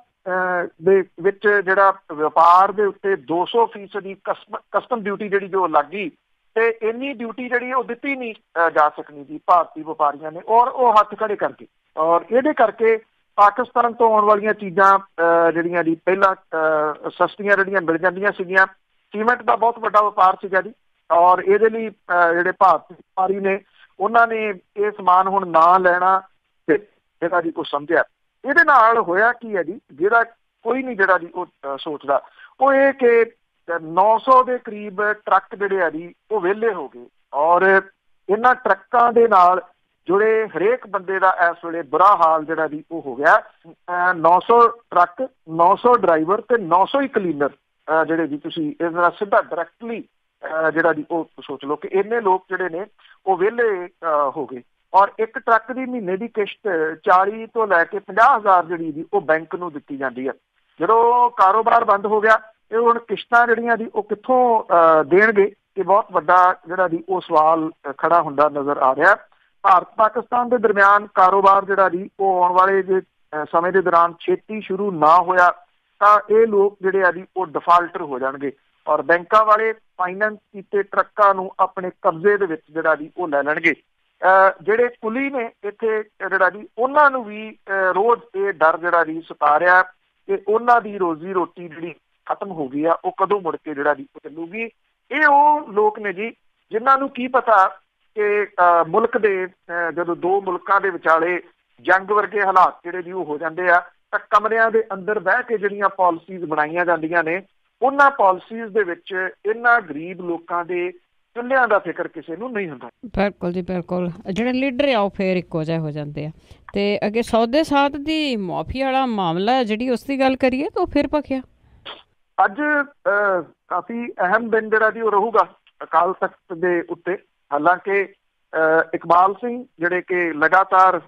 ਦੇ ਵਿੱਚ ਜਿਹੜਾ ਵਪਾਰ ਦੇ ਉੱਤੇ 200% ਦੀ ਕਸਟਮ ਡਿਊਟੀ ਜਿਹੜੀ ਜੋ ਲੱਗ ਗਈ, ਤੇ ਇੰਨੀ ਡਿਊਟੀ ਜਿਹੜੀ ਉਹ ਦਿੱਤੀ ਨਹੀਂ ਜਾ ਸਕਣੀ ਜੀ ਭਾਰਤੀ ਵਪਾਰੀਆਂ ਨੇ, ਔਰ ਉਹ ਹੱਥ ਖੜੇ ਕਰਕੇ। ਔਰ ਇਹਦੇ ਕਰਕੇ ਪਾਕਿਸਤਾਨ ਤੋਂ ਆਉਣ ਵਾਲੀਆਂ ਚੀਜ਼ਾਂ ਜਿਹੜੀਆਂ ਜੀ ਪਹਿਲਾਂ ਸਸਤੀਆਂ ਜਿਹੜੀਆਂ ਮਿਲ ਜਾਂਦੀਆਂ ਸੀਗੀਆਂ। ਸੀਮੈਂਟ ਦਾ ਬਹੁਤ ਵੱਡਾ ਵਪਾਰ ਸੀਗਾ ਜੀ, ਔਰ ਇਹਦੇ ਲਈ ਜਿਹੜੇ ਭਾਰਤੀ ਵਪਾਰੀ ਨੇ ਉਹਨਾਂ ਨੇ ਇਹ ਸਮਾਨ ਹੁਣ ਨਾ ਲੈਣਾ ਤੇ ਜਿਹੜਾ ਜੀ ਉਹ ਸਮਝਿਆ। ਇਹਦੇ ਨਾਲ ਹੋਇਆ ਕੀ ਹੈ ਜੀ, ਜਿਹੜਾ ਕੋਈ ਨਹੀਂ ਜਿਹੜਾ ਜੀ ਉਹ ਸੋਚਦਾ, ਉਹ ਇਹ ਕਿ 900 ਦੇ ਕਰੀਬ ਟਰੱਕ ਜਿਹੜੇ ਆ ਜੀ ਉਹ ਵਿਹਲੇ ਹੋ ਗਏ। ਔਰ ਇਹਨਾਂ ਟਰੱਕਾਂ ਦੇ ਨਾਲ ਜੁੜੇ ਹਰੇਕ ਬੰਦੇ ਦਾ ਇਸ ਵੇਲੇ ਬੁਰਾ ਹਾਲ ਜਿਹੜਾ ਜੀ ਉਹ ਹੋ ਗਿਆ। 900 ਟਰੱਕ, 900 ਡਰਾਈਵਰ ਤੇ 900 ਹੀ ਕਲੀਨਰ ਜਿਹੜੇ ਜੀ ਤੁਸੀਂ ਇਸ ਨਾਲ ਸਿੱਧਾ ਡਾਇਰੈਕਟਲੀ ਜਿਹੜਾ ਜੀ ਉਹ ਸੋਚ ਲਓ ਕਿ ਇੰਨੇ ਲੋਕ ਜਿਹੜੇ ਨੇ ਉਹ ਵਿਹਲੇ ਹੋ ਗਏ। ਔਰ ਇੱਕ ਟਰੱਕ ਦੀ ਮਹੀਨੇ ਦੀ ਕਿਸ਼ਤ 40 ਤੋਂ ਲੈ ਕੇ 50,000 ਜਿਹੜੀ ਜੀ ਉਹ ਬੈਂਕ ਨੂੰ ਦਿੱਤੀ ਜਾਂਦੀ ਹੈ। ਜਦੋਂ ਕਾਰੋਬਾਰ ਬੰਦ ਹੋ ਗਿਆ, ਇਹ ਹੁਣ ਕਿਸ਼ਤਾਂ ਜਿਹੜੀਆਂ ਜੀ ਉਹ ਕਿੱਥੋਂ ਦੇਣਗੇ, ਇਹ ਬਹੁਤ ਵੱਡਾ ਜਿਹੜਾ ਜੀ ਉਹ ਸਵਾਲ ਖੜਾ ਹੁੰਦਾ ਨਜ਼ਰ ਆ ਰਿਹਾ। ਭਾਰਤ ਪਾਕਿਸਤਾਨ ਦੇ ਦਰਮਿਆਨ ਕਾਰੋਬਾਰ ਜਿਹੜਾ ਜੀ ਉਹ ਆਉਣ ਵਾਲੇ ਜੇ ਸਮੇਂ ਦੇ ਦੌਰਾਨ ਛੇਤੀ ਸ਼ੁਰੂ ਨਾ ਹੋਇਆ ਤਾਂ ਇਹ ਲੋਕ ਜਿਹੜੇ ਆ ਜੀ ਉਹ ਡਿਫਾਲਟਰ ਹੋ ਜਾਣਗੇ, ਔਰ ਬੈਂਕਾਂ ਵਾਲੇ ਫਾਈਨੈਂਸ ਕੀਤੇ ਟਰੱਕਾਂ ਨੂੰ ਆਪਣੇ ਕਬਜ਼ੇ ਦੇ ਵਿੱਚ ਜਿਹੜਾ ਜੀ ਉਹ ਲੈ ਲੈਣਗੇ। ਜਿਹੜੇ ਕੁਲੀ ਨੇ ਇੱਥੇ ਜਿਹੜਾ ਜੀ ਉਹਨਾਂ ਨੂੰ ਵੀ ਰੋਜ਼ ਇਹ ਡਰ ਜਿਹੜਾ ਜੀ ਸਤਾ ਰਿਹਾ ਕਿ ਉਹਨਾਂ ਦੀ ਰੋਜ਼ੀ ਰੋਟੀ ਜਿਹੜੀ ਖਤਮ ਹੋ ਗਈ ਆ, ਉਹ ਕਦੋਂ ਮੁੜ ਕੇ ਜਿਹੜਾ ਜੀ ਉਹ ਚੱਲੂਗੀ। ਇਹ ਉਹ ਲੋਕ ਨੇ ਜੀ ਜਿਨ੍ਹਾਂ ਨੂੰ ਕੀ ਪਤਾ ਕਿ ਮੁਲਕ ਦੇ ਜਦੋਂ ਦੋ ਮੁਲਕਾਂ ਦੇ ਵਿਚਾਲੇ ਜੰਗ ਵਰਗੇ ਹਾਲਾਤ ਜਿਹੜੇ ਜੀ ਉਹ ਹੋ ਜਾਂਦੇ ਆ ਤਾਂ ਕਮਰਿਆਂ ਦੇ ਅੰਦਰ ਬਹਿ ਕੇ ਜਿਹੜੀਆਂ ਪਾਲਿਸੀਜ਼ ਬਣਾਈਆਂ ਜਾਂਦੀਆਂ ਨੇ, ਉਹਨਾਂ ਪਾਲਿਸੀਜ਼ ਦੇ ਵਿੱਚ ਇਹਨਾਂ ਗਰੀਬ ਲੋਕਾਂ ਦੇ ਚੁੱਲ੍ਹਿਆਂ ਦਾ ਫਿਕਰ ਕਿਸੇ ਨੂੰ ਨਹੀਂ ਹੁੰਦਾ। ਬਿਲਕੁਲ ਜੀ ਬਿਲਕੁਲ, ਜਿਹੜੇ ਲੀਡਰ ਆ ਉਹ ਫੇਰ ਇੱਕੋ ਜਿਹੇ ਹੋ ਜਾਂਦੇ ਆ। ਤੇ ਅੱਗੇ ਸੌਦੇ ਸਾਧ ਦੀ ਮੁਆਫੀ ਵਾਲਾ ਮਾਮਲਾ ਜਿਹੜੀ ਉਸ ਦੀ ਗੱਲ ਕਰੀਏ ਤਾਂ ਉਹ ਫਿਰ ਭਖਿਆ। ਅੱਜ ਕਾਫੀ ਅਹਿਮ ਦਿਨ ਜਿਹੜਾ ਜੀ ਉਹ ਰਹੂਗਾ ਅਕਾਲ ਤਖਤ ਦੇ ਉੱਤੇ। ਹਾਲਾਂਕਿ ਇਕਬਾਲ ਸਿੰਘ ਜਿਹੜੇ ਕਿ ਲਗਾਤਾਰ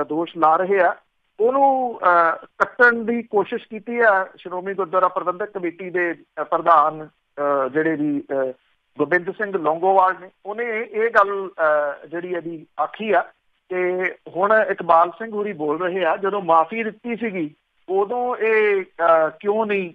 ਦੋਸ਼ ਲਾ ਰਹੇ ਆ, ਉਹਨੂੰ ਕੱਟਣ ਦੀ ਕੋਸ਼ਿਸ਼ ਕੀਤੀ ਆ ਸ਼੍ਰੋਮਣੀ ਗੁਰਦੁਆਰਾ ਪ੍ਰਬੰਧਕ ਕਮੇਟੀ ਦੇ ਪ੍ਰਧਾਨ ਜਿਹੜੇ ਜੀ ਗੋਬਿੰਦ ਸਿੰਘ ਲੌਂਗੋਵਾਲ ਨੇ। ਉਹਨੇ ਇਹ ਗੱਲ ਜਿਹੜੀ ਇਹਦੀ ਆਖੀ ਆ ਕਿ ਹੁਣ ਇਕਬਾਲ ਸਿੰਘ ਹੋਰੀ ਬੋਲ ਰਹੇ ਆ ਜਦੋਂ ਮਾਫੀ ਦਿੱਤੀ ਸੀਗੀ ਉਦੋਂ ਇਹ ਕਿਉਂ ਨਹੀਂ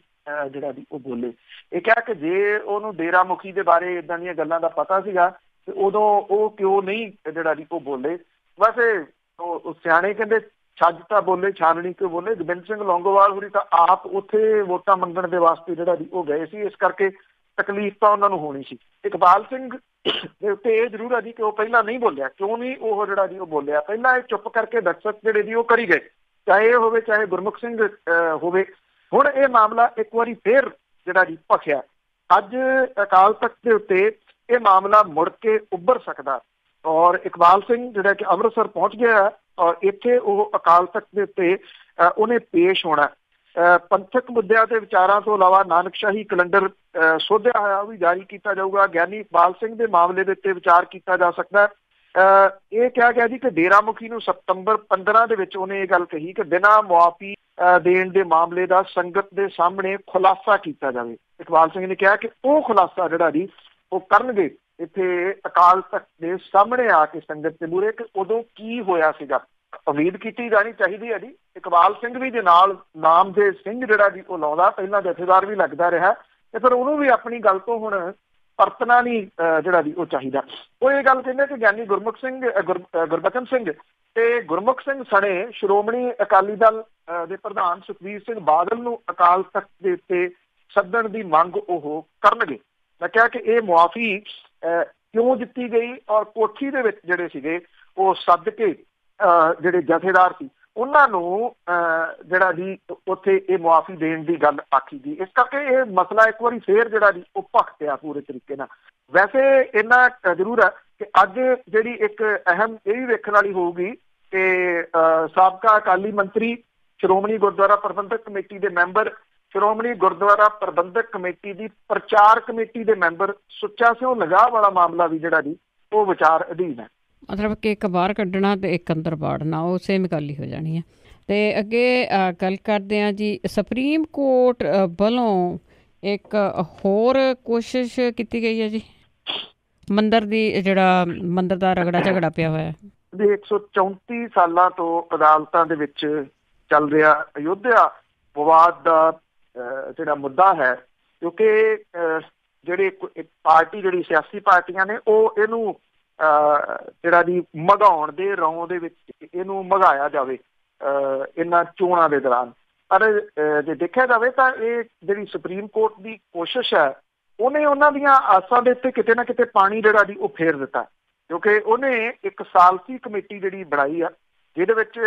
ਜਿਹੜਾ ਜੀ ਉਹ ਬੋਲੇ। ਇਹ ਕਿਹਾ ਕਿ ਜੇ ਉਹਨੂੰ ਡੇਰਾ ਮੁਖੀ ਦੇ ਬਾਰੇ ਇੱਦਾਂ ਦੀਆਂ ਗੱਲਾਂ ਦਾ ਪਤਾ ਸੀਗਾ ਤੇ ਉਦੋਂ ਉਹ ਕਿਉਂ ਨਹੀਂ ਜਿਹੜਾ ਜੀ ਉਹ ਬੋਲੇ। ਵੈਸੇ ਉਹ ਸਿਆਣੇ ਕਹਿੰਦੇ ਛੱਜ ਤਾਂ ਬੋਲੇ, ਛਾਨਣੀ ਕਿਉਂ ਬੋਲੇ। ਗੋਬਿੰਦ ਸਿੰਘ ਲੌਂਗੋਵਾਲ ਹੋਰੀ ਤਾਂ ਆਪ ਉੱਥੇ ਵੋਟਾਂ ਮੰਗਣ ਦੇ ਵਾਸਤੇ ਜਿਹੜਾ ਜੀ ਉਹ ਗਏ ਸੀ, ਇਸ ਕਰਕੇ ਤਕਲੀਫ ਤਾਂ ਉਹਨਾਂ ਨੂੰ ਹੋਣੀ ਸੀ। ਇਕਬਾਲ ਸਿੰਘ ਦੇ ਉੱਤੇ ਇਹ ਜ਼ਰੂਰ ਹੈ ਜੀ ਕਿ ਉਹ ਪਹਿਲਾਂ ਨਹੀਂ ਬੋਲਿਆ। ਕਿਉਂ ਨਹੀਂ ਉਹ ਜਿਹੜਾ ਜੀ ਉਹ ਬੋਲਿਆ? ਪਹਿਲਾਂ ਇਹ ਚੁੱਪ ਕਰਕੇ ਦਰਸ਼ਕ ਜਿਹੜੇ ਜੀ ਉਹ ਕਰੀ ਗਏ, ਚਾਹੇ ਇਹ ਹੋਵੇ ਚਾਹੇ ਗੁਰਮੁਖ ਸਿੰਘ ਹੋਵੇ। ਹੁਣ ਇਹ ਮਾਮਲਾ ਇੱਕ ਵਾਰੀ ਫੇਰ ਜਿਹੜਾ ਜੀ ਭਖਿਆ। ਅੱਜ ਅਕਾਲ ਤਖਤ ਦੇ ਉੱਤੇ ਇਹ ਮਾਮਲਾ ਮੁੜ ਕੇ ਉੱਭਰ ਸਕਦਾ, ਔਰ ਇਕਬਾਲ ਸਿੰਘ ਜਿਹੜਾ ਕਿ ਅੰਮ੍ਰਿਤਸਰ ਪਹੁੰਚ ਗਿਆ ਔਰ ਇੱਥੇ ਉਹ ਅਕਾਲ ਤਖਤ ਦੇ ਉੱਤੇ ਉਹਨੇ ਪੇਸ਼ ਹੋਣਾ। ਪੰਥਕ ਮੁੱਦਿਆਂ ਤੇ ਵਿਚਾਰਾਂ ਤੋਂ ਇਲਾਵਾ ਨਾਨਕਸ਼ਾਹੀ ਕੈਲੰਡਰ ਸੋਧਿਆ ਹੋਇਆ ਉਹ ਵੀ ਜਾਰੀ ਕੀਤਾ ਜਾਊਗਾ। ਗਿਆਨੀ ਇਕਬਾਲ ਸਿੰਘ ਦੇ ਮਾਮਲੇ ਦੇ ਉੱਤੇ ਵਿਚਾਰ ਕੀਤਾ ਜਾ ਸਕਦਾ। ਇਹ ਕਿਹਾ ਗਿਆ ਜੀ ਕਿ ਡੇਰਾ ਮੁਖੀ ਨੂੰ ਸਤੰਬਰ 15 ਦੇ ਵਿੱਚ ਉਹਨੇ ਇਹ ਗੱਲ ਕਹੀ ਕਿ ਬਿਨਾਂ ਮੁਆਫੀ ਦੇਣ ਦੇ ਮਾਮਲੇ ਦਾ ਸੰਗਤ ਦੇ ਸਾਹਮਣੇ ਖੁਲਾਸਾ ਕੀਤਾ ਜਾਵੇ। ਇਕਬਾਲ ਸਿੰਘ ਨੇ ਕਿਹਾ ਕਿ ਉਹ ਖੁਲਾਸਾ ਜਿਹੜਾ ਜੀ ਉਹ ਕਰਨਗੇ ਇੱਥੇ ਅਕਾਲ ਤਖਤ ਦੇ ਸਾਹਮਣੇ ਆ ਕੇ ਸੰਗਤ ਦੇ ਮੂਹਰੇ ਕਿ ਉਦੋਂ ਕੀ ਹੋਇਆ ਸੀਗਾ। ਉਮੀਦ ਕੀਤੀ ਜਾਣੀ ਚਾਹੀਦੀ ਹੈ ਜੀ ਇਕਬਾਲ ਸਿੰਘ ਵੀ ਦੇ ਨਾਲ ਨਾਮਦੇਵ ਸਿੰਘ ਜਿਹੜਾ ਜੀ ਉਹ ਲਾਉਂਦਾ, ਪਹਿਲਾਂ ਜਥੇਦਾਰ ਵੀ ਲੱਗਦਾ ਰਿਹਾ, ਤੇ ਫਿਰ ਉਹਨੂੰ ਵੀ ਆਪਣੀ ਗੱਲ ਤੋਂ ਹੁਣ ਪਰਤਣਾ ਨਹੀਂ ਜਿਹੜਾ ਜੀ ਉਹ ਚਾਹੀਦਾ। ਉਹ ਇਹ ਗੱਲ ਕਹਿੰਦੇ ਕਿ ਗਿਆਨੀ ਗੁਰਬਚਨ ਸਿੰਘ ਤੇ ਗੁਰਮੁਖ ਸਿੰਘ ਸਣੇ ਸ਼੍ਰੋਮਣੀ ਅਕਾਲੀ ਦਲ ਦੇ ਪ੍ਰਧਾਨ ਸੁਖਬੀਰ ਸਿੰਘ ਬਾਦਲ ਨੂੰ ਅਕਾਲ ਤਖਤ ਦੇ ਉੱਤੇ ਸੱਦਣ ਦੀ ਮੰਗ ਉਹ ਕਰਨਗੇ। ਮੈਂ ਕਿਹਾ ਕਿ ਇਹ ਮੁਆਫੀ ਕਿਉਂ ਦਿੱਤੀ ਗਈ ਔਰ ਕੋਠੀ ਦੇ ਵਿੱਚ ਜਿਹੜੇ ਸੀਗੇ ਉਹ ਸੱਦ ਕੇ ਜਿਹੜੇ ਜਥੇਦਾਰ ਸੀ ਉਹਨਾਂ ਨੂੰ ਜਿਹੜਾ ਜੀ ਉੱਥੇ ਇਹ ਮੁਆਫੀ ਦੇਣ ਦੀ ਗੱਲ ਆਖੀ ਗਈ। ਇਸ ਕਰਕੇ ਇਹ ਮਸਲਾ ਇੱਕ ਵਾਰੀ ਫੇਰ ਜਿਹੜਾ ਜੀ ਉਹ ਭਖਤਿਆ ਪੂਰੇ ਤਰੀਕੇ ਨਾਲ। ਵੈਸੇ ਇੰਨਾ ਜ਼ਰੂਰ ਹੈ ਕਿ ਅੱਜ ਜਿਹੜੀ ਇੱਕ ਅਹਿਮ ਇਹ ਵੀ ਵੇਖਣ ਵਾਲੀ ਹੋਊਗੀ ਕਿ ਸਾਬਕਾ ਅਕਾਲੀ ਮੰਤਰੀ, ਸ਼੍ਰੋਮਣੀ ਗੁਰਦੁਆਰਾ ਪ੍ਰਬੰਧਕ ਕਮੇਟੀ ਦੇ ਮੈਂਬਰ, ਸ਼੍ਰੋਮਣੀ ਗੁਰਦੁਆਰਾ ਪ੍ਰਬੰਧਕ ਕਮੇਟੀ ਦੀ ਪ੍ਰਚਾਰ ਕਮੇਟੀ ਦੇ ਮੈਂਬਰ ਸੁੱਚਾ ਸਿੰਘ ਲਗਾਹ ਵਾਲਾ ਮਾਮਲਾ ਵੀ ਜਿਹੜਾ ਜੀ ਉਹ ਵਿਚਾਰ ਅਧੀਨ ਹੈ। ਮਤਲਬ ਕਿ ਇੱਕ ਬਾਹਰ ਕੱਢਣਾ ਤੇ ਇੱਕ ਅੰਦਰ ਵਾੜਨਾ ਉਹ ਸੇਮ ਗੱਲ ਹੀ ਹੋ ਜਾਣੀ ਹੈ। ਤੇ ਅੱਗੇ ਗੱਲ ਕਰਦੇ ਹਾਂ ਜੀ, ਸੁਪਰੀਮ ਕੋਰਟ ਵੱਲੋਂ ਇੱਕ ਹੋਰ ਕੋਸ਼ਿਸ਼ ਕੀਤੀ ਗਈ ਹੈ ਜੀ ਮੰਦਰ ਦੀ, ਜਿਹੜਾ ਮੰਦਰ ਦਾ ਰਗੜਾ ਝਗੜਾ ਪਿਆ ਹੋਇਆ 134 ਸਾਲਾਂ ਤੋਂ ਅਦਾਲਤਾਂ ਦੇ ਵਿੱਚ ਚੱਲ ਰਿਹਾ ਅਯੋਧਿਆ ਵਿਵਾਦ ਦਾ ਜਿਹੜਾ ਮੁੱਦਾ ਹੈ, ਕਿਉਂਕਿ ਜਿਹੜੇ ਪਾਰਟੀ ਜਿਹੜੀ ਸਿਆਸੀ ਪਾਰਟੀਆਂ ਨੇ ਉਹ ਇਹਨੂੰ ਜਿਹੜਾ ਜੀ ਮਗਾਉਣ ਦੇ ਰੌਂ ਦੇ ਵਿੱਚ ਇਹਨੂੰ ਮਗਾਇਆ ਜਾਵੇ ਇਹਨਾਂ ਚੋਣਾਂ ਦੇ ਦੌਰਾਨ। ਪਰ ਜੇ ਦੇਖਿਆ ਜਾਵੇ ਤਾਂ ਇਹ ਜਿਹੜੀ ਸੁਪਰੀਮ ਕੋਰਟ ਦੀ ਕੋਸ਼ਿਸ਼ ਹੈ ਉਹਨੇ ਉਹਨਾਂ ਦੀਆਂ ਆਸਾਂ ਦੇ ਉੱਤੇ ਕਿਤੇ ਨਾ ਕਿਤੇ ਪਾਣੀ ਜਿਹੜਾ ਜੀ ਉਹ ਫੇਰ ਦਿੱਤਾ, ਕਿਉਂਕਿ ਉਹਨੇ ਇੱਕ ਸਾਲਸੀ ਕਮੇਟੀ ਜਿਹੜੀ ਬਣਾਈ ਆ ਜਿਹਦੇ ਵਿੱਚ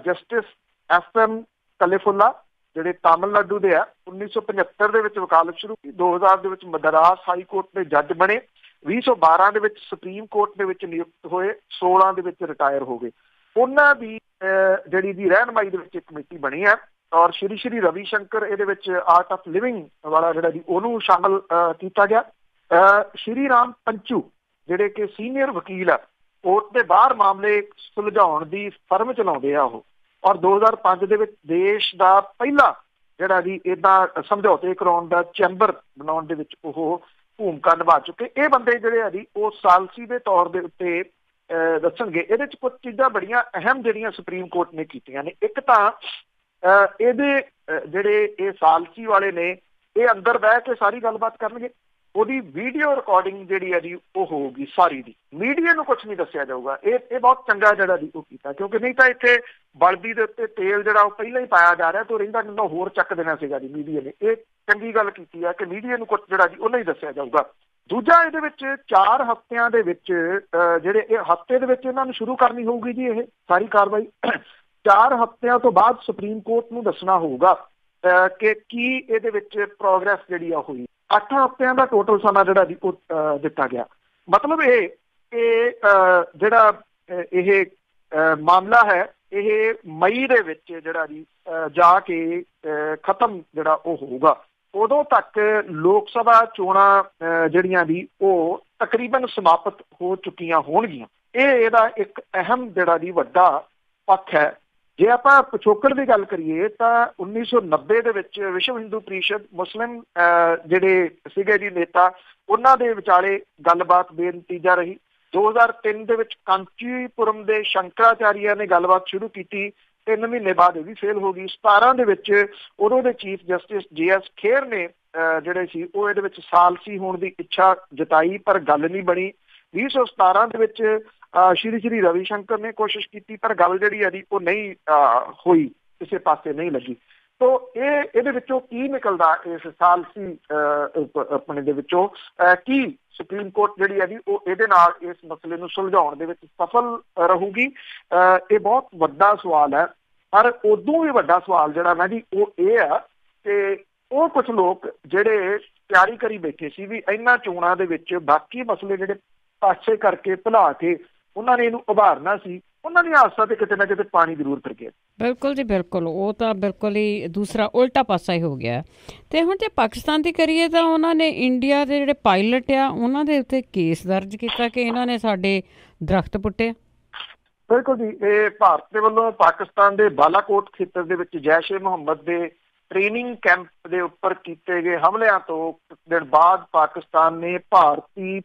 ਜਸਟਿਸ FM ਕਲੀਫੁੱਲਾ ਜਿਹੜੇ ਤਾਮਿਲਨਾਡੂ ਦੇ ਆ, 1975 ਦੇ ਵਿੱਚ ਵਕਾਲਤ ਸ਼ੁਰੂ ਕੀਤੀ, 2000 ਦੇ ਵਿੱਚ ਮਦਰਾਸ ਹਾਈ ਕੋਰਟ ਦੇ ਜੱਜ ਬਣੇ, 2012 ਦੇ ਵਿੱਚ ਸੁਪਰੀਮ ਕੋਰਟ ਦੇ ਵਿੱਚ ਨਿਯੁਕਤ ਹੋਏ, 16 ਦੇ ਵਿੱਚ ਰਿਟਾਇਰ ਹੋ ਗਏ। ਉਹਨਾਂ ਦੀ ਜਿਹੜੀ ਦੀ ਰਹਿਨਮਾਈ ਦੇ ਵਿੱਚ ਇੱਕ ਕਮੇਟੀ ਬਣੀ ਹੈ ਔਰ ਸ਼੍ਰੀ ਰਵੀ ਸ਼ੰਕਰ ਇਹਦੇ ਵਿੱਚ ਆਰਟ ਆਫ ਲਿਵਿੰਗ ਵਾਲਾ ਜਿਹੜਾ ਜੀ ਉਹਨੂੰ ਸ਼ਾਮਲ ਕੀਤਾ ਗਿਆ। ਸ਼੍ਰੀ ਰਾਮ ਪੰਚੂ ਜਿਹੜੇ ਕਿ ਸੀਨੀਅਰ ਵਕੀਲ ਆ, ਕੋਰਟ ਦੇ ਬਾਹਰ ਮਾਮਲੇ ਸੁਲਝਾਉਣ ਦੀ ਫਰਮ ਚਲਾਉਂਦੇ ਆ ਉਹ, ਔਰ 2005 ਦੇ ਵਿੱਚ ਦੇਸ਼ ਦਾ ਪਹਿਲਾ ਜਿਹੜਾ ਜੀ ਏਦਾਂ ਸਮਝੌਤੇ ਕਰਾਉਣ ਦਾ ਚੈਂਬਰ ਬਣਾਉਣ ਦੇ ਵਿੱਚ ਉਹ ਭੂਮਿਕਾ ਨਿਭਾ ਚੁੱਕੇ। ਇਹ ਬੰਦੇ ਜਿਹੜੇ ਆ ਜੀ ਉਹ ਸਾਲਸੀ ਦੇ ਤੌਰ ਦੇ ਉੱਤੇ ਦੱਸਣਗੇ। ਇਹਦੇ 'ਚ ਕੁਝ ਚੀਜ਼ਾਂ ਬੜੀਆਂ ਅਹਿਮ ਜਿਹੜੀਆਂ ਸੁਪਰੀਮ ਕੋਰਟ ਨੇ ਕੀਤੀਆਂ ਨੇ। ਇੱਕ ਤਾਂ ਇਹਦੇ ਜਿਹੜੇ ਇਹ ਸਾਲਸੀ ਵਾਲੇ ਨੇ ਇਹ ਅੰਦਰ ਬਹਿ ਕੇ ਸਾਰੀ ਗੱਲਬਾਤ ਕਰਨਗੇ, ਉਹਦੀ ਵੀਡੀਓ ਰਿਕਾਰਡਿੰਗ ਜਿਹੜੀ ਹੈ ਜੀ ਉਹ ਹੋਊਗੀ ਸਾਰੀ ਦੀ, ਮੀਡੀਆ ਨੂੰ ਕੁਛ ਨਹੀਂ ਦੱਸਿਆ ਜਾਊਗਾ। ਇਹ ਬਹੁਤ ਚੰਗਾ ਜਿਹੜਾ ਜੀ ਉਹ ਕੀਤਾ, ਕਿਉਂਕਿ ਨਹੀਂ ਤਾਂ ਇੱਥੇ ਬਲਦੀ ਦੇ ਉੱਤੇ ਤੇਲ ਜਿਹੜਾ ਉਹ ਪਹਿਲਾਂ ਹੀ ਪਾਇਆ ਜਾ ਰਿਹਾ ਤੇ ਰਹਿੰਦਾ ਜਿੰਨਾ ਹੋਰ ਚੱਕ ਦੇਣਾ ਸੀਗਾ ਜੀ ਮੀਡੀਆ ਨੇ। ਇਹ ਚੰਗੀ ਗੱਲ ਕੀਤੀ ਹੈ ਕਿ ਮੀਡੀਆ ਨੂੰ ਕੁਛ ਜਿਹੜਾ ਜੀ ਉਹ ਨਹੀਂ ਦੱਸਿਆ ਜਾਊਗਾ। ਦੂਜਾ, ਇਹਦੇ ਵਿੱਚ 4 ਹਫ਼ਤਿਆਂ ਦੇ ਵਿੱਚ ਜਿਹੜੇ ਇਹ ਹਫ਼ਤੇ ਦੇ ਵਿੱਚ ਇਹਨਾਂ ਨੂੰ ਸ਼ੁਰੂ ਕਰਨੀ ਹੋਊਗੀ ਜੀ ਇਹ ਸਾਰੀ ਕਾਰਵਾਈ। 4 ਹਫ਼ਤਿਆਂ ਤੋਂ ਬਾਅਦ ਸੁਪਰੀਮ ਕੋਰਟ ਨੂੰ ਦੱਸਣਾ ਹੋਊਗਾ ਕਿ ਕੀ ਇਹਦੇ ਵਿੱਚ ਪ੍ਰੋਗਰੈਸ ਜਿਹੜੀ ਆ ਹੋਈ। 8 ਹਫ਼ਤਿਆਂ ਦਾ ਟੋਟਲ ਸਮਾਂ ਜਿਹੜਾ ਜੀ ਉਹ ਦਿੱਤਾ ਗਿਆ। ਮਤਲਬ ਇਹ ਕਿ ਜਿਹੜਾ ਇਹ ਮਾਮਲਾ ਹੈ ਇਹ ਮਈ ਦੇ ਵਿੱਚ ਜਿਹੜਾ ਜੀ ਜਾ ਕੇ ਖਤਮ ਜਿਹੜਾ ਉਹ ਹੋਊਗਾ। ਉਦੋਂ ਤੱਕ ਲੋਕ ਸਭਾ ਚੋਣਾਂ ਜਿਹੜੀਆਂ ਦੀ ਉਹ ਤਕਰੀਬਨ ਸਮਾਪਤ ਹੋ ਚੁੱਕੀਆਂ ਹੋਣਗੀਆਂ। ਇਹਦਾ ਇੱਕ ਅਹਿਮ ਜਿਹੜਾ ਜੀ ਵੱਡਾ ਪੱਖ ਹੈ। ਜੇ ਆਪਾਂ ਪਿਛੋਕੜ ਦੀ ਗੱਲ ਕਰੀਏ ਤਾਂ 1990 ਦੇ ਵਿੱਚ ਵਿਸ਼ਵ ਹਿੰਦੂ ਪ੍ਰੀਸ਼ਦ ਮੁਸਲਿਮ ਜਿਹੜੇ ਸੀਗੇ ਜੀ ਨੇਤਾ, ਉਹਨਾਂ ਦੇ ਵਿਚਾਲੇ ਗੱਲਬਾਤ ਬੇਨਤੀਜਾ ਰਹੀ। 2003 ਦੇ ਵਿੱਚ ਕਾਂਚੀਪੁਰਮ ਦੇ ਸ਼ੰਕਰਾਚਾਰੀਆ ਨੇ ਗੱਲਬਾਤ ਸ਼ੁਰੂ ਕੀਤੀ, 3 ਮਹੀਨੇ ਬਾਅਦ ਇਹ ਵੀ ਫੇਲ ਹੋ ਗਈ। 17 ਦੇ ਵਿੱਚ ਉਦੋਂ ਦੇ ਚੀਫ ਜਸਟਿਸ JS ਖੇਰ ਨੇ ਜਿਹੜੇ ਸੀ ਉਹ ਇਹਦੇ ਵਿੱਚ ਸਾਲਸੀ ਹੋਣ ਦੀ ਇੱਛਾ ਜਤਾਈ, ਪਰ ਗੱਲ ਨਹੀਂ ਬਣੀ। 2017 ਦੇ ਵਿੱਚ ਸ਼੍ਰੀ ਰਵੀ ਸ਼ੰਕਰ ਨੇ ਕੋਸ਼ਿਸ਼ ਕੀਤੀ, ਪਰ ਗੱਲ ਜਿਹੜੀ ਹੈ ਜੀ ਉਹ ਨਹੀਂ ਹੋਈ, ਕਿਸੇ ਪਾਸੇ ਨਹੀਂ ਲੱਗੀ। ਤੋ ਇਹਦੇ ਵਿੱਚੋਂ ਕੀ ਨਿਕਲਦਾ ਇਸ ਸਾਲਸੀ ਆਪਣੇ ਦੇ ਵਿੱਚੋਂ, ਕੀ ਸੁਪਰੀਮ ਕੋਰਟ ਜਿਹੜੀ ਹੈ ਜੀ ਉਹ ਇਹਦੇ ਨਾਲ ਇਸ ਮਸਲੇ ਨੂੰ ਸੁਲਝਾਉਣ ਦੇ ਵਿੱਚ ਸਫਲ ਰਹੂਗੀ? ਇਹ ਬਹੁਤ ਵੱਡਾ ਸਵਾਲ ਹੈ। ਪਰ ਉਦੋਂ ਵੀ ਵੱਡਾ ਸਵਾਲ ਜਿਹੜਾ ਨਾ ਜੀ ਉਹ ਇਹ ਆ ਕਿ ਉਹ ਕੁਛ ਲੋਕ ਜਿਹੜੇ ਤਿਆਰੀ ਕਰੀ ਬੈਠੇ ਸੀ ਵੀ ਇਹਨਾਂ ਚੋਣਾਂ ਦੇ ਵਿੱਚ ਬਾਕੀ ਮਸਲੇ ਜਿਹੜੇ ਪਾਸੇ ਕਰਕੇ ਭੁਲਾ ਕੇ ਉਹਨਾਂ ਨੇ ਇਹਨੂੰ ਉਭਾਰਨਾ ਸੀ, ਉਹਨਾਂ ਦੀਆਂ ਆਸਾਂ ਤੇ ਕਿਤੇ ਨਾ ਕਿਤੇ ਪਾਣੀ ਜ਼ਰੂਰ ਫਿਰ ਗਿਆ। ਬਿਲਕੁਲ ਜੀ ਬਿਲਕੁਲ, ਉਹ ਤਾਂ ਬਿਲਕੁਲ ਹੀ ਦੂਸਰਾ ਉਲਟਾ ਪਾਸਾ ਹੀ ਹੋ ਗਿਆ। ਅਤੇ ਹੁਣ ਜੇ ਪਾਕਿਸਤਾਨ ਦੀ ਕਰੀਏ ਤਾਂ ਉਹਨਾਂ ਨੇ ਇੰਡੀਆ ਦੇ ਜਿਹੜੇ ਪਾਇਲਟ ਆ ਉਹਨਾਂ ਦੇ ਉੱਤੇ ਕੇਸ ਦਰਜ ਕੀਤਾ ਕਿ ਇਹਨਾਂ ਨੇ ਸਾਡੇ ਦਰਖਤ ਪੁੱਟੇ। ਬਿਲਕੁਲ ਜੀ, ਇਹ ਭਾਰਤ ਦੇ ਵੱਲੋਂ ਪਾਕਿਸਤਾਨ ਦੇ ਬਾਲਾਕੋਟ ਖੇਤਰ ਦੇ ਵਿੱਚ ਜੈਸ਼-ਏ-ਮੁਹੰਮਦ ਦੇ ਟ੍ਰੇਨਿੰਗ ਕੈਂਪ ਦੇ ਉੱਪਰ ਕੀਤੇ ਗਏ ਹਮਲਿਆਂ ਤੋਂ ਕੁਝ ਦਿਨ ਬਾਅਦ ਪਾਕਿਸਤਾਨ ਨੇ ਭਾਰਤੀ